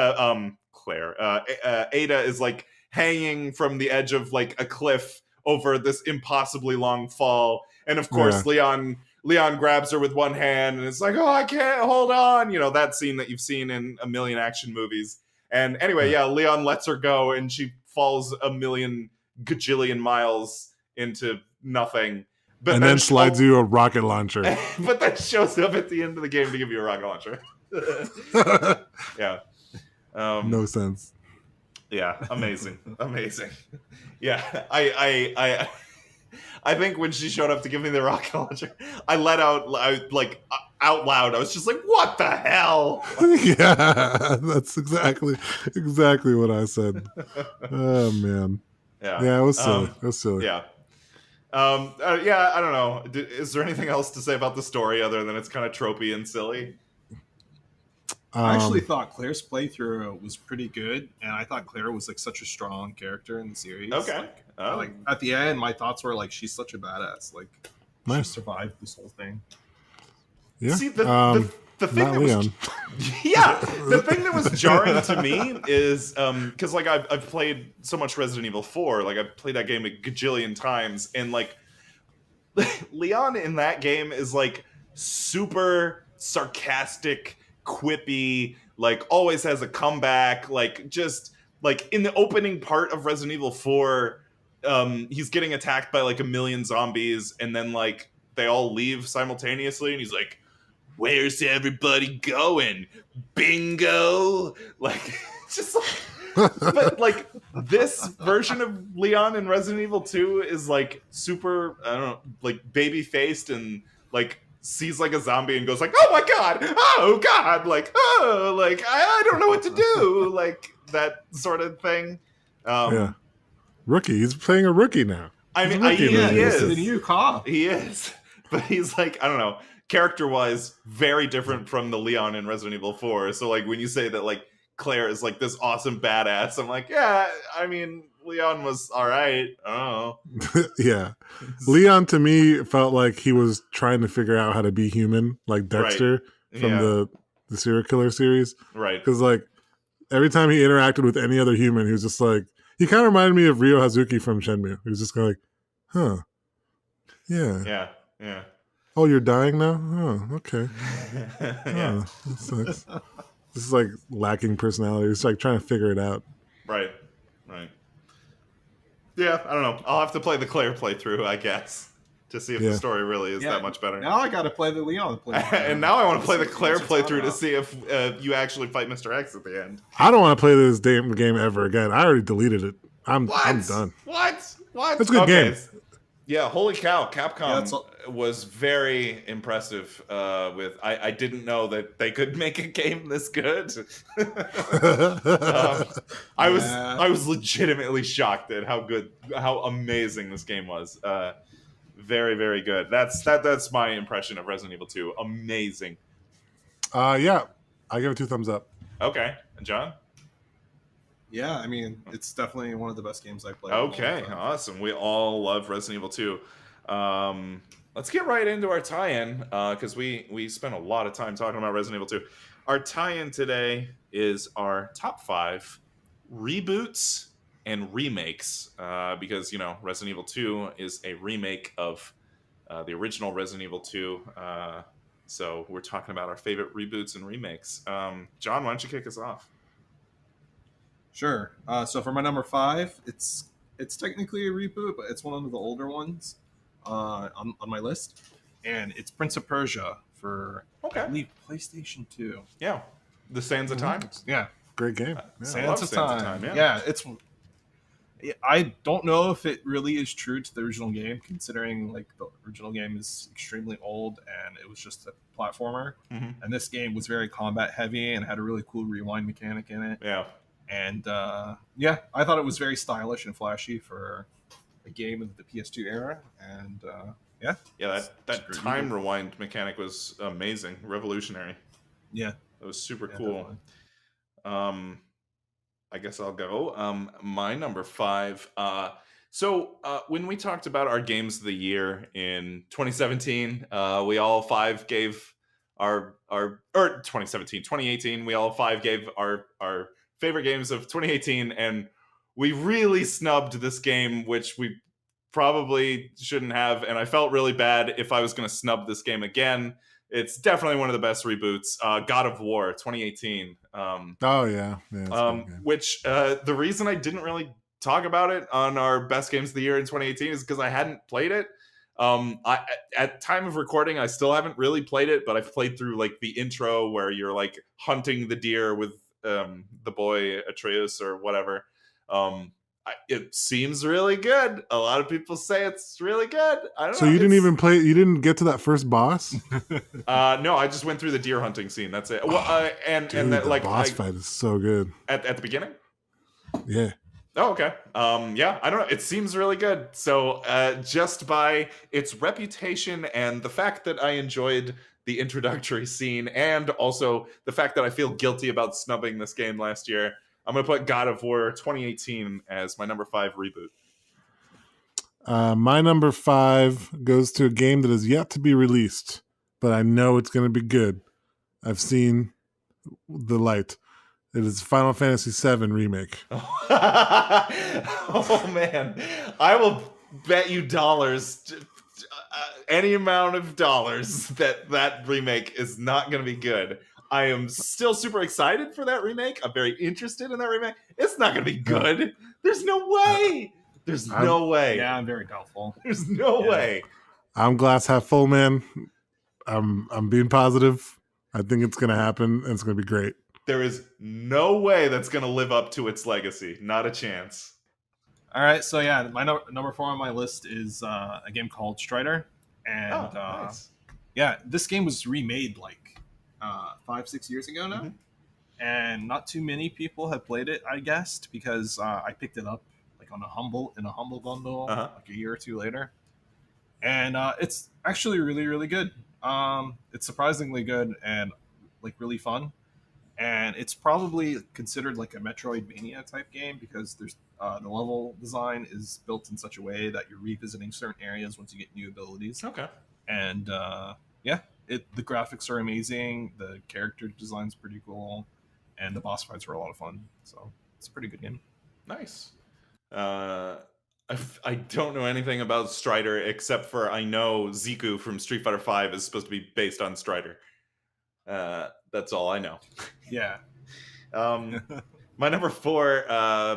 Ada is like hanging from the edge of like a cliff over this impossibly long fall, and of course Leon grabs her with one hand and it's like, oh, I can't hold on, you know, that scene that you've seen in a million action movies. And anyway, Leon lets her go and she falls a million gajillion miles into nothing, but then slides you a rocket launcher. But that shows up at the end of the game to give you a rocket launcher. Yeah. No sense. Yeah, amazing. Yeah, I think when she showed up to give me the rocket launcher, I let out loud. I was just like, "What the hell?" Yeah, that's exactly what I said. Oh man. Yeah, it was silly. Yeah. I don't know. Is there anything else to say about the story other than it's kind of tropey and silly? I actually thought Claire's playthrough was pretty good, and I thought Claire was like such a strong character in the series. Okay. Like at the end, my thoughts were like, she's such a badass. Like, she survived this whole thing. Yeah. See, the thing that was the thing that was jarring to me is because like I've played so much Resident Evil 4, like I've played that game a gajillion times, and like Leon in that game is like super sarcastic, quippy, like always has a comeback, like just like in the opening part of Resident Evil 4, he's getting attacked by like a million zombies and then like they all leave simultaneously and he's like, where's everybody going? Bingo! Like, just like, but like this version of Leon in Resident Evil 2 is like super, I don't know, like baby faced and like sees like a zombie and goes like, oh my god, like, oh, like I don't know what to do, like that sort of thing. Rookie. He's playing a rookie now. I mean, he is the new cop. He is, but he's like, I don't know, character-wise, very different from the Leon in Resident Evil 4. So like when you say that like Claire is like this awesome badass, I'm like, yeah, I mean, Leon was all right. I don't know. Yeah. Leon to me felt like he was trying to figure out how to be human, like Dexter from the serial killer series. Right. Because like every time he interacted with any other human, he was just like, he kind of reminded me of Ryo Hazuki from Shenmue. He was just kind of like, huh. Yeah. Yeah. Oh, you're dying now? Oh, okay. Yeah. That sucks. This is like lacking personality. It's like trying to figure it out. Right. Yeah, I don't know. I'll have to play the Claire playthrough, I guess, to see if the story really is that much better. Now I got to play the Leon playthrough. And now I want to play the Claire playthrough to see if you actually fight Mr. X at the end. I don't want to play this damn game ever again. I already deleted it. I'm done. What? It's a good game. Yeah, holy cow! Yeah, Capcom was very impressive. With I didn't know that they could make a game this good. um, yeah. I was legitimately shocked at how amazing this game was. Very very good. That's my impression of Resident Evil 2. Amazing. Yeah, I give it 2 thumbs up. Okay, John. Yeah, I mean, it's definitely one of the best games I played in a long Okay, time. awesome. We all love Resident Evil 2. Let's get right into our tie-in because we spent a lot of time talking about Resident Evil 2. Our tie-in today is our top 5 reboots and remakes because Resident Evil 2 is a remake of the original Resident Evil 2. So we're talking about our favorite reboots and remakes. John, why don't you kick us off? Sure. So for my number 5, it's technically a reboot, but it's one of the older ones on my list, and it's Prince of Persia for I Okay. believe PlayStation 2. Yeah, the Sands of Time. Yeah, Great game. Yeah. Sands of Time. Yeah, it's. I don't know if it really is true to the original game, considering like the original game is extremely old and it was just a platformer, Mhm. and this game was very combat heavy and had a really cool rewind mechanic in it. Yeah. And yeah, I thought it was very stylish and flashy for a game of the PS2 era. And yeah, that time rewind mechanic was amazing, revolutionary. Yeah, it was super cool. Definitely. I guess I'll go. My number 5. So when we talked about our games of the year in 2017, we all 5 gave our or 2018, we all 5 gave our favorite games of 2018, and we really snubbed this game, which we probably shouldn't have, and I felt really bad if I was going to snub this game again. It's definitely one of the best reboots. God of War 2018. Oh yeah, Which the reason I didn't really talk about it on our best games of the year in 2018 is because I hadn't played it. At time of recording, I still haven't really played it, but I've played through like the intro where you're like hunting the deer with the boy Atreus or whatever. It seems really good. A lot of people say it's really good. I don't know. So you didn't even play. You didn't get to that first boss. No, I just went through the deer hunting scene. That's it. Well, and that the like boss fight is so good at the beginning. Yeah. Oh, okay. Yeah, I don't know. It seems really good. So, just by its reputation and the fact that I enjoyed the introductory scene, and also the fact that I feel guilty about snubbing this game last year, I'm going to put God of War 2018 as my number 5 reboot. My number 5 goes to a game that is yet to be released, but I know it's going to be good. I've seen the light. It is Final Fantasy VII Remake. Oh man, I will bet you dollars, any amount of dollars, that remake is not going to be good. I am still super excited for that remake. I'm very interested in that remake. It's not going to be good. There's no way. There's no way. Yeah, I'm very doubtful. There's no way. I'm glass half full, man. I'm being positive. I think it's going to happen, and it's going to be great. There is no way that's going to live up to its legacy. Not a chance. All right, so yeah, my number 4 on my list is a game called Strider, and nice. Yeah, this game was remade like 5-6 years ago now, and not too many people have played it, I guessed, because I picked it up like in a humble bundle like a year or two later, and it's actually really really good. It's surprisingly good and like really fun. And it's probably considered like a Metroidvania type game because there's the level design is built in such a way that you're revisiting certain areas once you get new abilities. Okay. And yeah, the graphics are amazing, the character design's pretty cool, and the boss fights were a lot of fun. So it's a pretty good game. Nice. I don't know anything about Strider except for I know Ziku from Street Fighter V is supposed to be based on Strider. That's all I know. Yeah. My number 4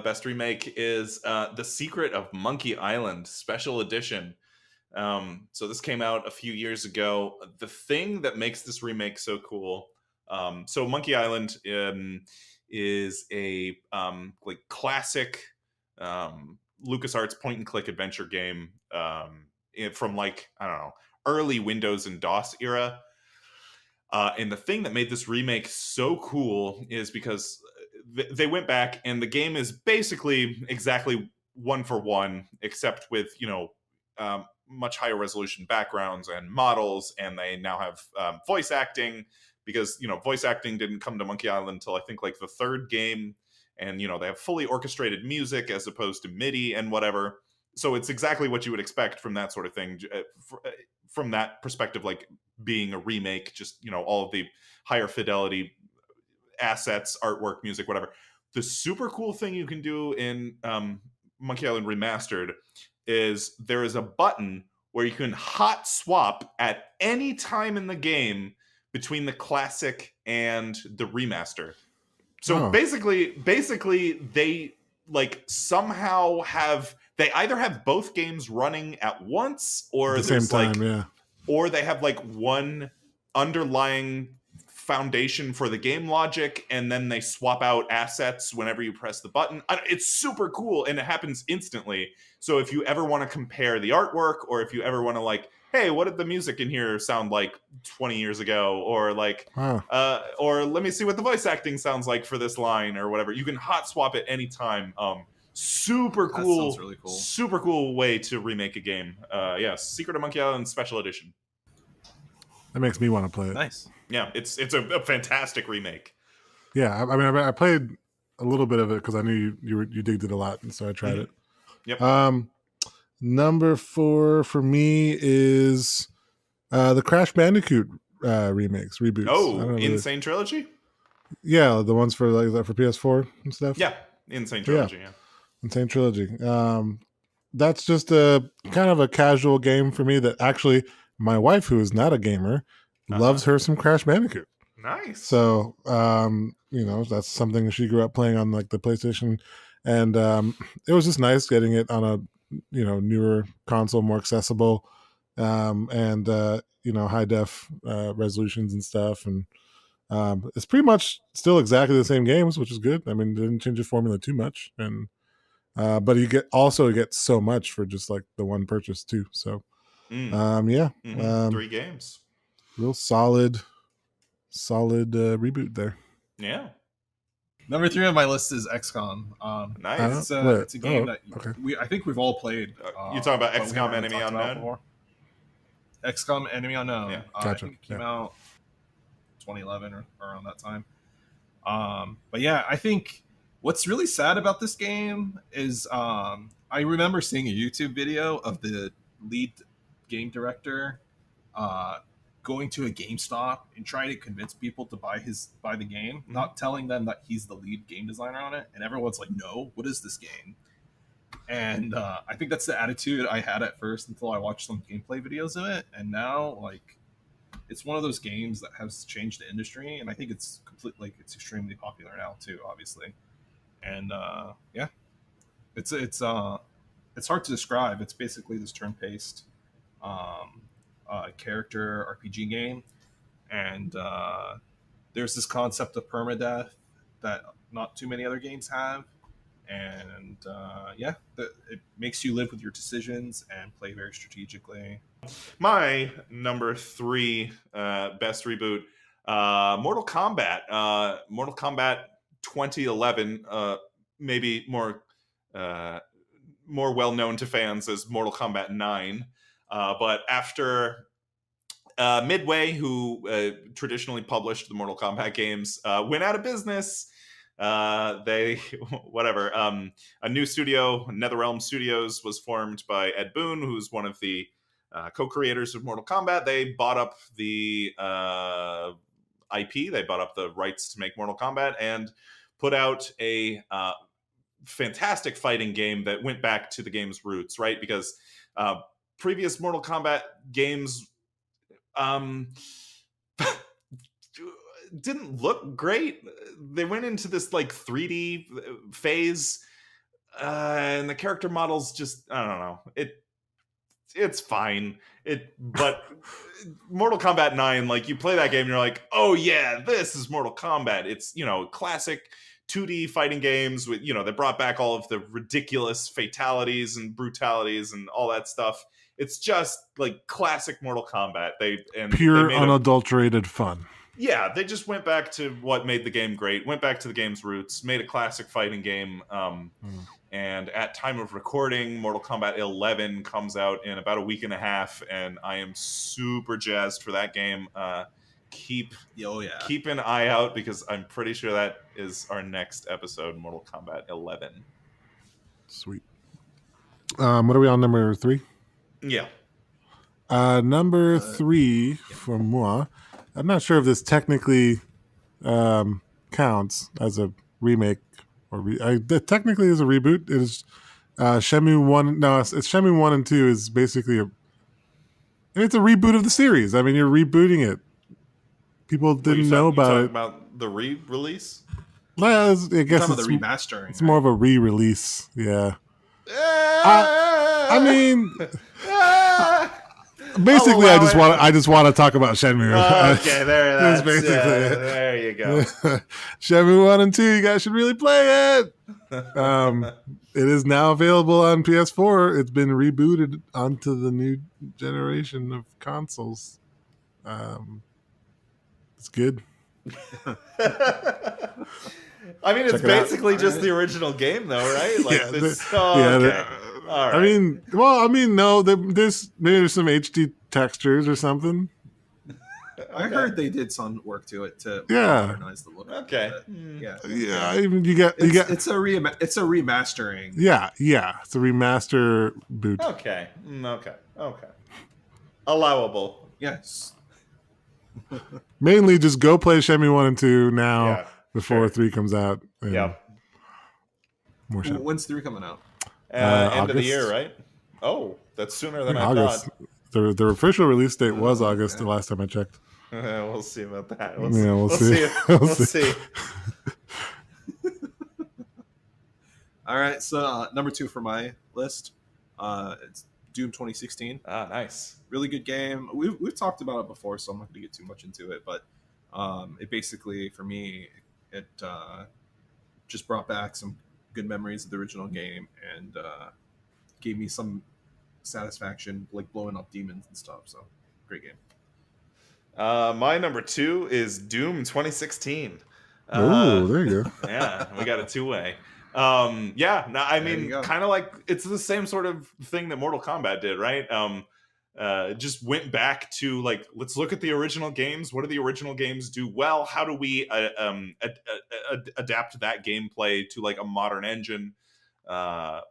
best remake is The Secret of Monkey Island Special Edition. So this came out a few years ago. The thing that makes this remake so cool, so Monkey Island is a like classic LucasArts point and click adventure game from like, I don't know, early Windows and DOS era. And the thing that made this remake so cool is because they went back and the game is basically exactly one for one, except with, much higher resolution backgrounds and models. And they now have voice acting, because, voice acting didn't come to Monkey Island until I think like the third game. And, they have fully orchestrated music as opposed to MIDI and whatever. So it's exactly what you would expect from that sort of thing, from that perspective, like being a remake, just, all of the higher fidelity assets, artwork, music, whatever. The super cool thing you can do in Monkey Island Remastered is there is a button where you can hot swap at any time in the game between the classic and the remaster. So basically they like somehow they either have both games running at once, or at the same time, yeah. Or they have like one underlying foundation for the game logic, and then they swap out assets whenever you press the button. It's super cool, and it happens instantly. So if you ever want to compare the artwork, or if you ever want to like, hey, what did the music in here sound like 20 years ago? Or like, or let me see what the voice acting sounds like for this line or whatever. You can hot swap at any time. Super cool. That sounds really cool. Super cool way to remake a game. Secret of Monkey Island Special Edition. That makes me want to play it. Nice. Yeah, it's a fantastic remake. Yeah, I mean, I played a little bit of it because I knew you digged it a lot, and so I tried it. Yep. Number 4 for me is the Crash Bandicoot remakes, reboots. Oh, Insane Trilogy? Yeah, the ones for for PS4 and stuff. Yeah, Insane Trilogy. Yeah. Insane Trilogy. That's just a kind of a casual game for me that actually my wife, who is not a gamer, loves her some Crash Bandicoot. Nice. So, that's something she grew up playing on like the PlayStation, and it was just nice getting it on a newer console, more accessible, and high def resolutions and stuff, and it's pretty much still exactly the same games, which is good. I mean, they didn't change the formula too much, and but you get so much for just like the one purchase too. So, 3 games, real solid reboot there. Yeah. Number 3 on my list is XCOM. Nice. It's a game that I think we've all played. You talking about XCOM Enemy Unknown? XCOM Enemy Unknown. Yeah. Gotcha. I think it came out 2011 or around that time. But yeah, I think what's really sad about this game is I remember seeing a YouTube video of the lead game director going to a GameStop and trying to convince people to buy the game, not telling them that he's the lead game designer on it, and everyone's like, "No, what is this game?" And I think that's the attitude I had at first until I watched some gameplay videos of it, and now like it's one of those games that has changed the industry, and I think it's it's extremely popular now too, obviously. And it's hard to describe. It's basically this turn-based character RPG game, and there's this concept of permadeath that not too many other games have, and it makes you live with your decisions and play very strategically. My number 3 best reboot, Mortal Kombat 2011, maybe more well known to fans as Mortal Kombat 9. But after Midway, who traditionally published the Mortal Kombat games, went out of business, a new studio, NetherRealm Studios, was formed by Ed Boon, who's one of the co-creators of Mortal Kombat. They bought up the IP, they bought up the rights to make Mortal Kombat, and put out a fantastic fighting game that went back to the game's roots, right? Because previous Mortal Kombat games didn't look great. They went into this like 3D phase, and the character models just, I don't know. It's fine. But Mortal Kombat 9, like you play that game and you're like, oh yeah, this is Mortal Kombat. It's, classic 2D fighting games with, they brought back all of the ridiculous fatalities and brutalities and all that stuff. It's just like classic Mortal Kombat. They Pure, made unadulterated fun. Yeah, they just went back to what made the game great, went back to the game's roots, made a classic fighting game. And at time of recording, Mortal Kombat 11 comes out in about a week and a half, and I am super jazzed for that game. Keep an eye out, because I'm pretty sure that is our next episode, Mortal Kombat 11. Sweet. What are we on, number 3? Yeah. Number 3 for moi. I'm not sure if this technically counts as a remake or it technically is a reboot. It is Shenmue 1. No, it's Shenmue 1 and 2 is basically it's a reboot of the series. I mean, you're rebooting it. People didn't know about it. About the re-release? Well, I guess it's the remastering. It's more of a re-release. Yeah. I mean, basically, I just want to talk about Shenmue. Okay, that's basically it. There you go. Shenmue 1 and 2, you guys should really play it. It is now available on PS4. It's been rebooted onto the new generation of consoles. It's good. I mean, it's basically just the original game, though, right? Like, okay. All right. No. There's some HD textures or something. I heard they did some work to it to modernize the look. Okay. Yeah. It's a remastering. Yeah. It's a remaster boot. Okay. Allowable. Yes. Mainly just go play Shenmue 1 and 2 now before 3 comes out. Yeah. More Shenmue. When's 3 coming out? End of the year, right? Oh, that's sooner than I thought. The official release date was August, the last time I checked. We'll see about that. We'll see. We'll see. All right, so number 2 for my list, it's Doom 2016. Nice. Really good game. We've talked about it before, so I'm not going to get too much into it, but it basically, for me, it just brought back some good memories of the original game and gave me some satisfaction, like blowing up demons and stuff. So, great game. My number 2 is Doom 2016. Oh, there you go. Yeah, we got a 2-way. I mean, kind of like it's the same sort of thing that Mortal Kombat did, right? Just went back to like, let's look at the original games. What do the original games do well? How do we adapt that gameplay to like a modern engine?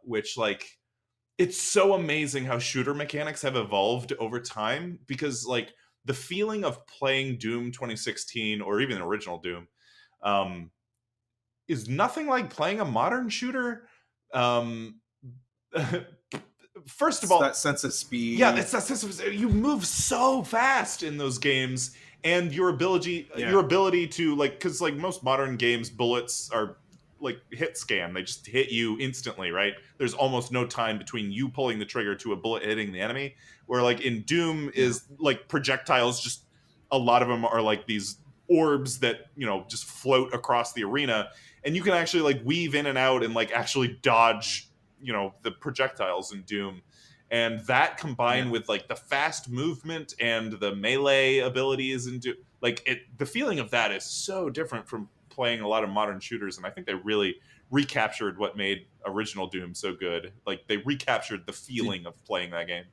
Which like, it's so amazing how shooter mechanics have evolved over time, because like the feeling of playing Doom 2016 or even the original Doom, is nothing like playing a modern shooter. First of all, that sense of speed. Yeah, it's that sense of, you move so fast in those games, and your ability to like, because like most modern games, bullets are like hit scan. They just hit you instantly, right? There's almost no time between you pulling the trigger to a bullet hitting the enemy. Where like in Doom is like projectiles, just a lot of them are like these orbs that, just float across the arena, and you can actually like weave in and out and like actually dodge, the projectiles in Doom. And that combined with like the fast movement and the melee abilities and the feeling of that is so different from playing a lot of modern shooters. And I think they really recaptured what made original Doom so good. Like they recaptured the feeling of playing that game.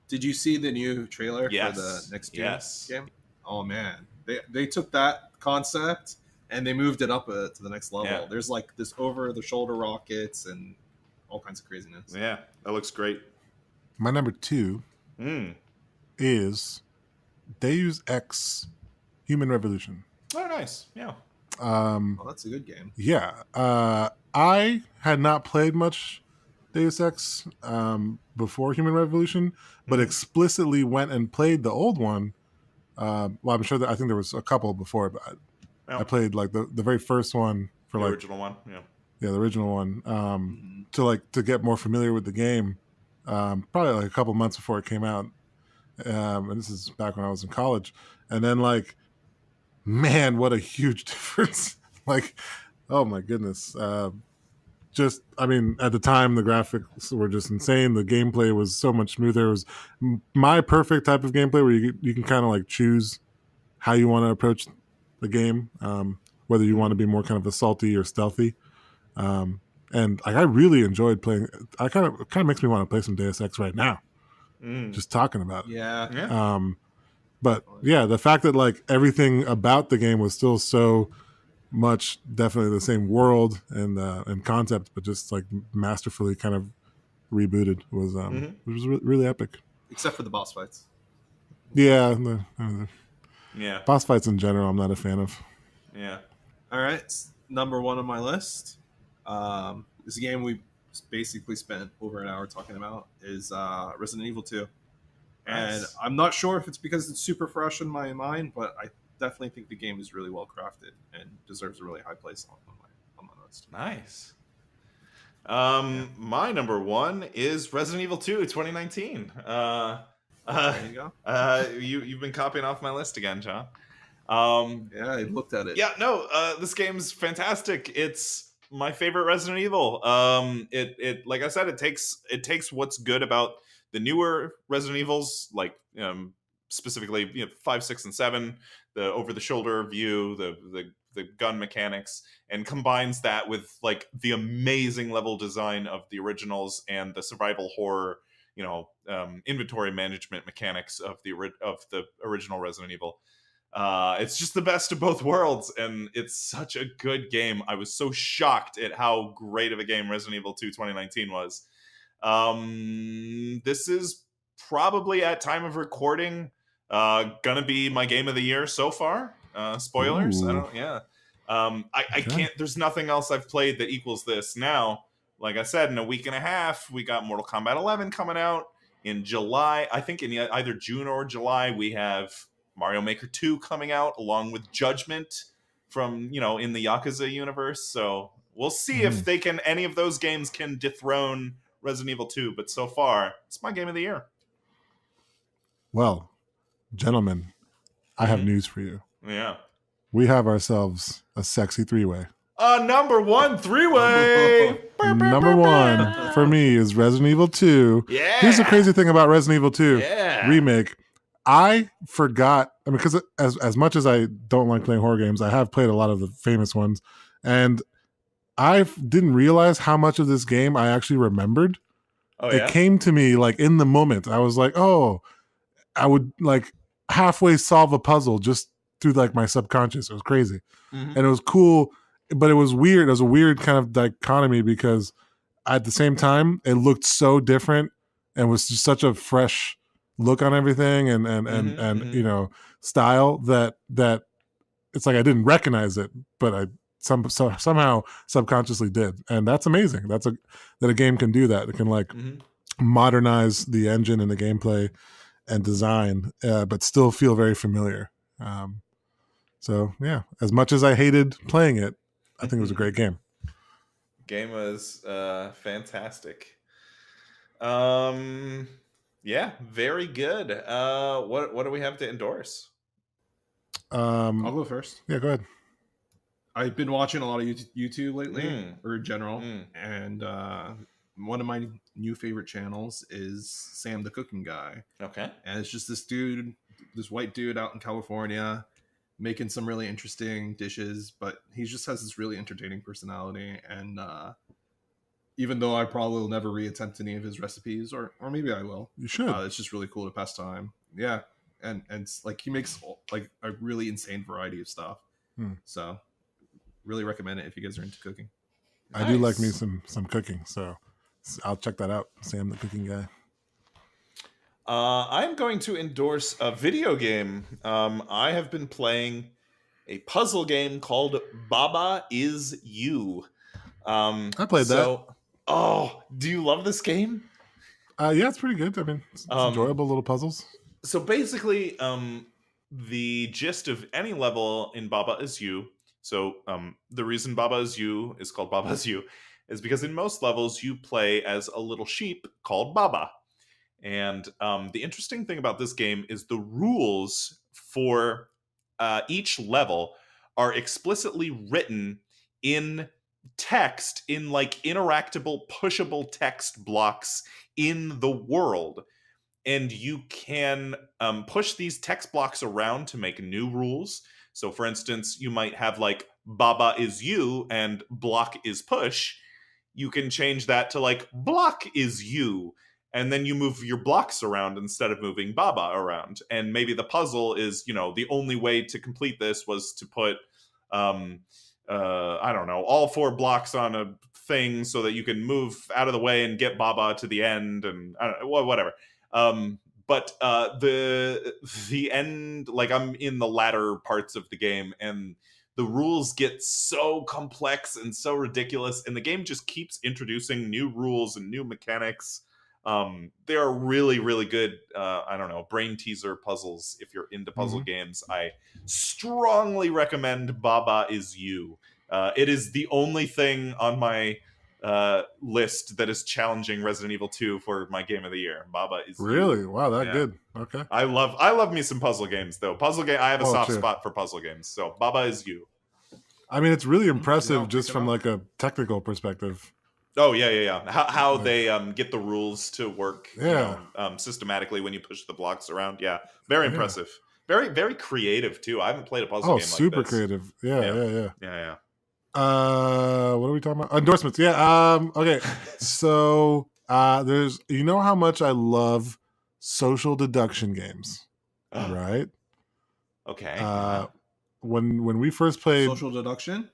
Did you see the new trailer for the next Doom game? Oh man, they took that concept and they moved it up to the next level. Yeah. There's like this over-the-shoulder rockets and all kinds of craziness. Yeah, that looks great. My number 2 is Deus Ex Human Revolution. Oh, nice. Yeah. That's a good game. Yeah. I had not played much Deus Ex before Human Revolution, but explicitly went and played the old one. Well, I'm sure that I think there was a couple before, but I played like the very first one for the like original one. Yeah, the original one. To get more familiar with the game. Probably like a couple months before it came out. And this is back when I was in college. And then like, man, what a huge difference Like, oh my goodness. Just, I mean, at the time, the graphics were just insane. The gameplay was so much smoother. It was my perfect type of gameplay where you can kind of like choose how you want to approach the game, whether you want to be more kind of assaulty or stealthy. And like, I really enjoyed playing. I kind of makes me want to play some Deus Ex right now, just talking about it. Yeah. But yeah, the fact that like everything about the game was still so much definitely the same world and concept, but just like masterfully kind of rebooted was really epic. Except for the boss fights. Yeah, Yeah. boss fights in general, I'm not a fan of. Yeah. All right, number one on my list. This game we basically spent over an hour talking about is Resident Evil 2. And Nice. I'm not sure if it's because it's super fresh in my mind, but I definitely think the game is really well crafted and deserves a really high place on my list. Nice. My number one is Resident Evil 2 2019. There you go. You've been copying off my list again, John. Yeah, I looked at it. Yeah, no, this game's fantastic. It's my favorite Resident Evil. It like I said, it takes what's good about the newer Resident Evils, like specifically 5, 6, and 7, the over the shoulder view, the gun mechanics, and combines that with like the amazing level design of the originals and the survival horror, inventory management mechanics of the original Resident Evil. It's just the best of both worlds, and it's such a good game. I was so shocked at how great of a game Resident Evil 2 2019 was. This is probably at time of recording gonna be my game of the year so far. Spoilers. Ooh. I can't. There's nothing else I've played that equals this. Now, like I said, in a week and a half, we got Mortal Kombat 11 coming out in July. I think in either June or July we have Mario Maker 2 coming out along with Judgment from in the Yakuza universe. So we'll see if any of those games can dethrone Resident Evil 2. But so far, it's my game of the year. Well, gentlemen, I have news for you. Yeah. We have ourselves a sexy three-way. Number one three-way. Number one for me is Resident Evil 2. Yeah. Here's the crazy thing about Resident Evil 2 Yeah. Remake. I forgot, because as much as I don't like playing horror games, I have played a lot of the famous ones, and I didn't realize how much of this game I actually remembered. Oh, yeah? It came to me like in the moment. I was like, oh, I would like halfway solve a puzzle just through like my subconscious. It was crazy. And it was cool, but it was weird. It was a weird kind of dichotomy because at the same time, it looked so different and was just such a fresh look on everything and style that it's like I didn't recognize it, but I somehow subconsciously did, and that's amazing. That a game can do that. It can like modernize the engine and the gameplay and design, but still feel very familiar. So yeah, as much as I hated playing it, I think it was a great game. Game was fantastic. Yeah, very good. What do we have to endorse? I'll go first. Yeah, go ahead. I've been watching a lot of YouTube lately, or in general, and one of my new favorite channels is Sam the Cooking Guy. Okay. And it's just this white dude out in California making some really interesting dishes, but he just has this really entertaining personality. And even though I probably will never reattempt any of his recipes, or maybe I will. You should. It's just really cool to pass time. Yeah. And it's like he makes like a really insane variety of stuff. So really recommend it if you guys are into cooking. I do like me some cooking, so I'll check that out. Sam the Cooking Guy. I'm going to endorse a video game. I have been playing a puzzle game called Baba Is You. I played that. Oh, do you love this game? Yeah, it's pretty good. I mean, it's enjoyable little puzzles. So basically, the gist of any level in Baba Is You. So the reason Baba Is You is called Baba Is You is because in most levels you play as a little sheep called Baba. And the interesting thing about this game is the rules for each level are explicitly written in text, in like interactable, pushable text blocks in the world. And you can push these text blocks around to make new rules. So, for instance, you might have like Baba is you and block is push. You can change that to like block is you. And then you move your blocks around instead of moving Baba around. And maybe the puzzle is, the only way to complete this was to put, I don't know, all 4 blocks on a thing so that you can move out of the way and get Baba to the end, and I don't know, whatever. But the end, like I'm in the latter parts of the game, and the rules get so complex and so ridiculous, and the game just keeps introducing new rules and new mechanics. They are really, really good. I don't know, brain teaser puzzles. If you're into puzzle games, I strongly recommend Baba Is You. It is the only thing on my list that is challenging Resident Evil 2 for my game of the year. Baba Is really You. wow, that good. Okay, I love me some puzzle games though. I have a soft spot for puzzle games. So Baba Is You. I mean, it's really impressive just from like a technical perspective. Oh yeah. How they get the rules to work, systematically when you push the blocks around. Yeah, very impressive. Very, very creative too. I haven't played a puzzle game like this. Oh, super creative. Yeah. What are we talking about? Endorsements. Yeah. Okay. So there's, how much I love social deduction games, right? Okay. When we first played social deduction,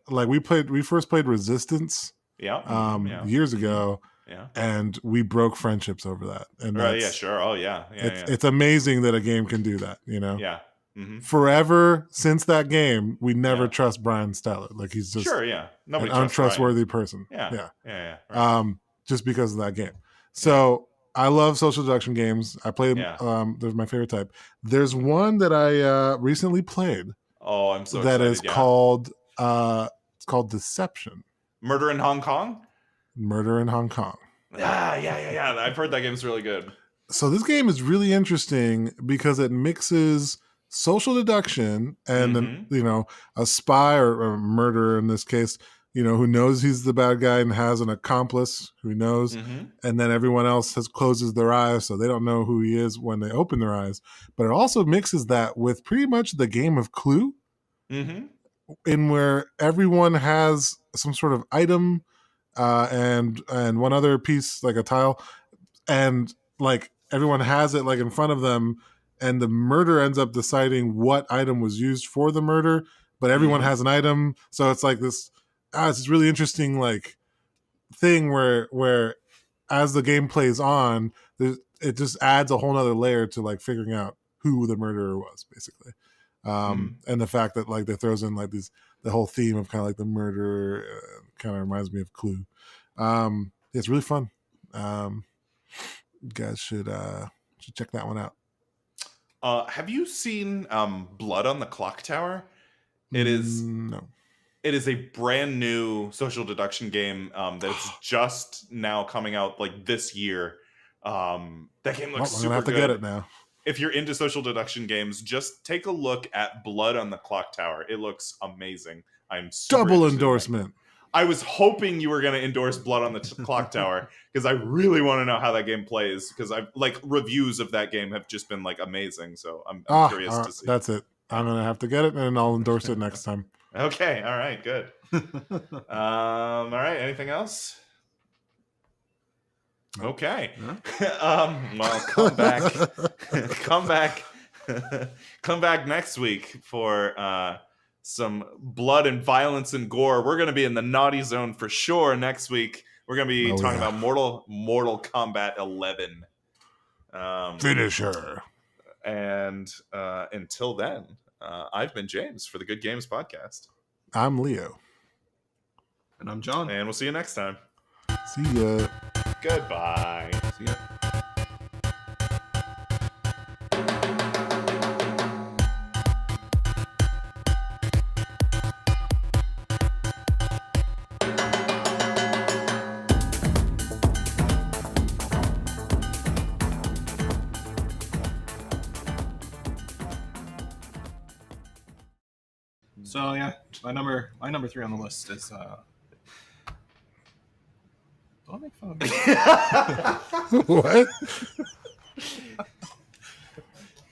like we first played Resistance. Years ago. Yeah. And we broke friendships over that. And sure. Oh yeah. It's amazing that a game can do that, Yeah. Mm-hmm. Forever since that game, we never trust Brian Steller. Like he's just Nobody an untrustworthy person. Yeah. Right. Just because of that game. So I love social deduction games. I played they're my favorite type. There's one that I recently played. Oh, I'm so that excited. Is called it's called Deception. Murder in Hong Kong? Murder in Hong Kong. Yeah. I've heard that game's really good. So this game is really interesting because it mixes social deduction and then, a spy or a murderer in this case, who knows he's the bad guy and has an accomplice who knows, and then everyone else closes their eyes so they don't know who he is when they open their eyes. But it also mixes that with pretty much the game of Clue. In where everyone has some sort of item and one other piece, like a tile, and like everyone has it like in front of them, and the murderer ends up deciding what item was used for the murder, but everyone has an item. So it's like this it's this really interesting like thing where as the game plays on, it just adds a whole nother layer to like figuring out who the murderer was, basically. And the fact that like that throws in like the whole theme of kind of like the murder kind of reminds me of Clue. It's really fun. You guys should check that one out. Have you seen Blood on the Clock Tower? It is no. It is a brand new social deduction game that's just now coming out like this year. That game looks super good. I'm gonna have to get it now. If you're into social deduction games, just take a look at Blood on the Clock Tower. It looks amazing. I'm super double endorsement. I was hoping you were going to endorse Blood on the Clock Tower because I really want to know how that game plays, because I like reviews of that game have just been like amazing. So I'm curious to see. That's it. I'm going to have to get it and I'll endorse it next time. Okay. All right. Good. All right. Anything else? Okay. Well, come back next week for some blood and violence and gore. We're going to be in the naughty zone for sure next week. We're going to be talking about Mortal Kombat 11. Finisher. And until then, I've been James for the Good Games Podcast. I'm Leo. And I'm John. And we'll see you next time. See ya. Goodbye. See ya. So yeah, my number 3 on the list is. Don't make fun of me. What?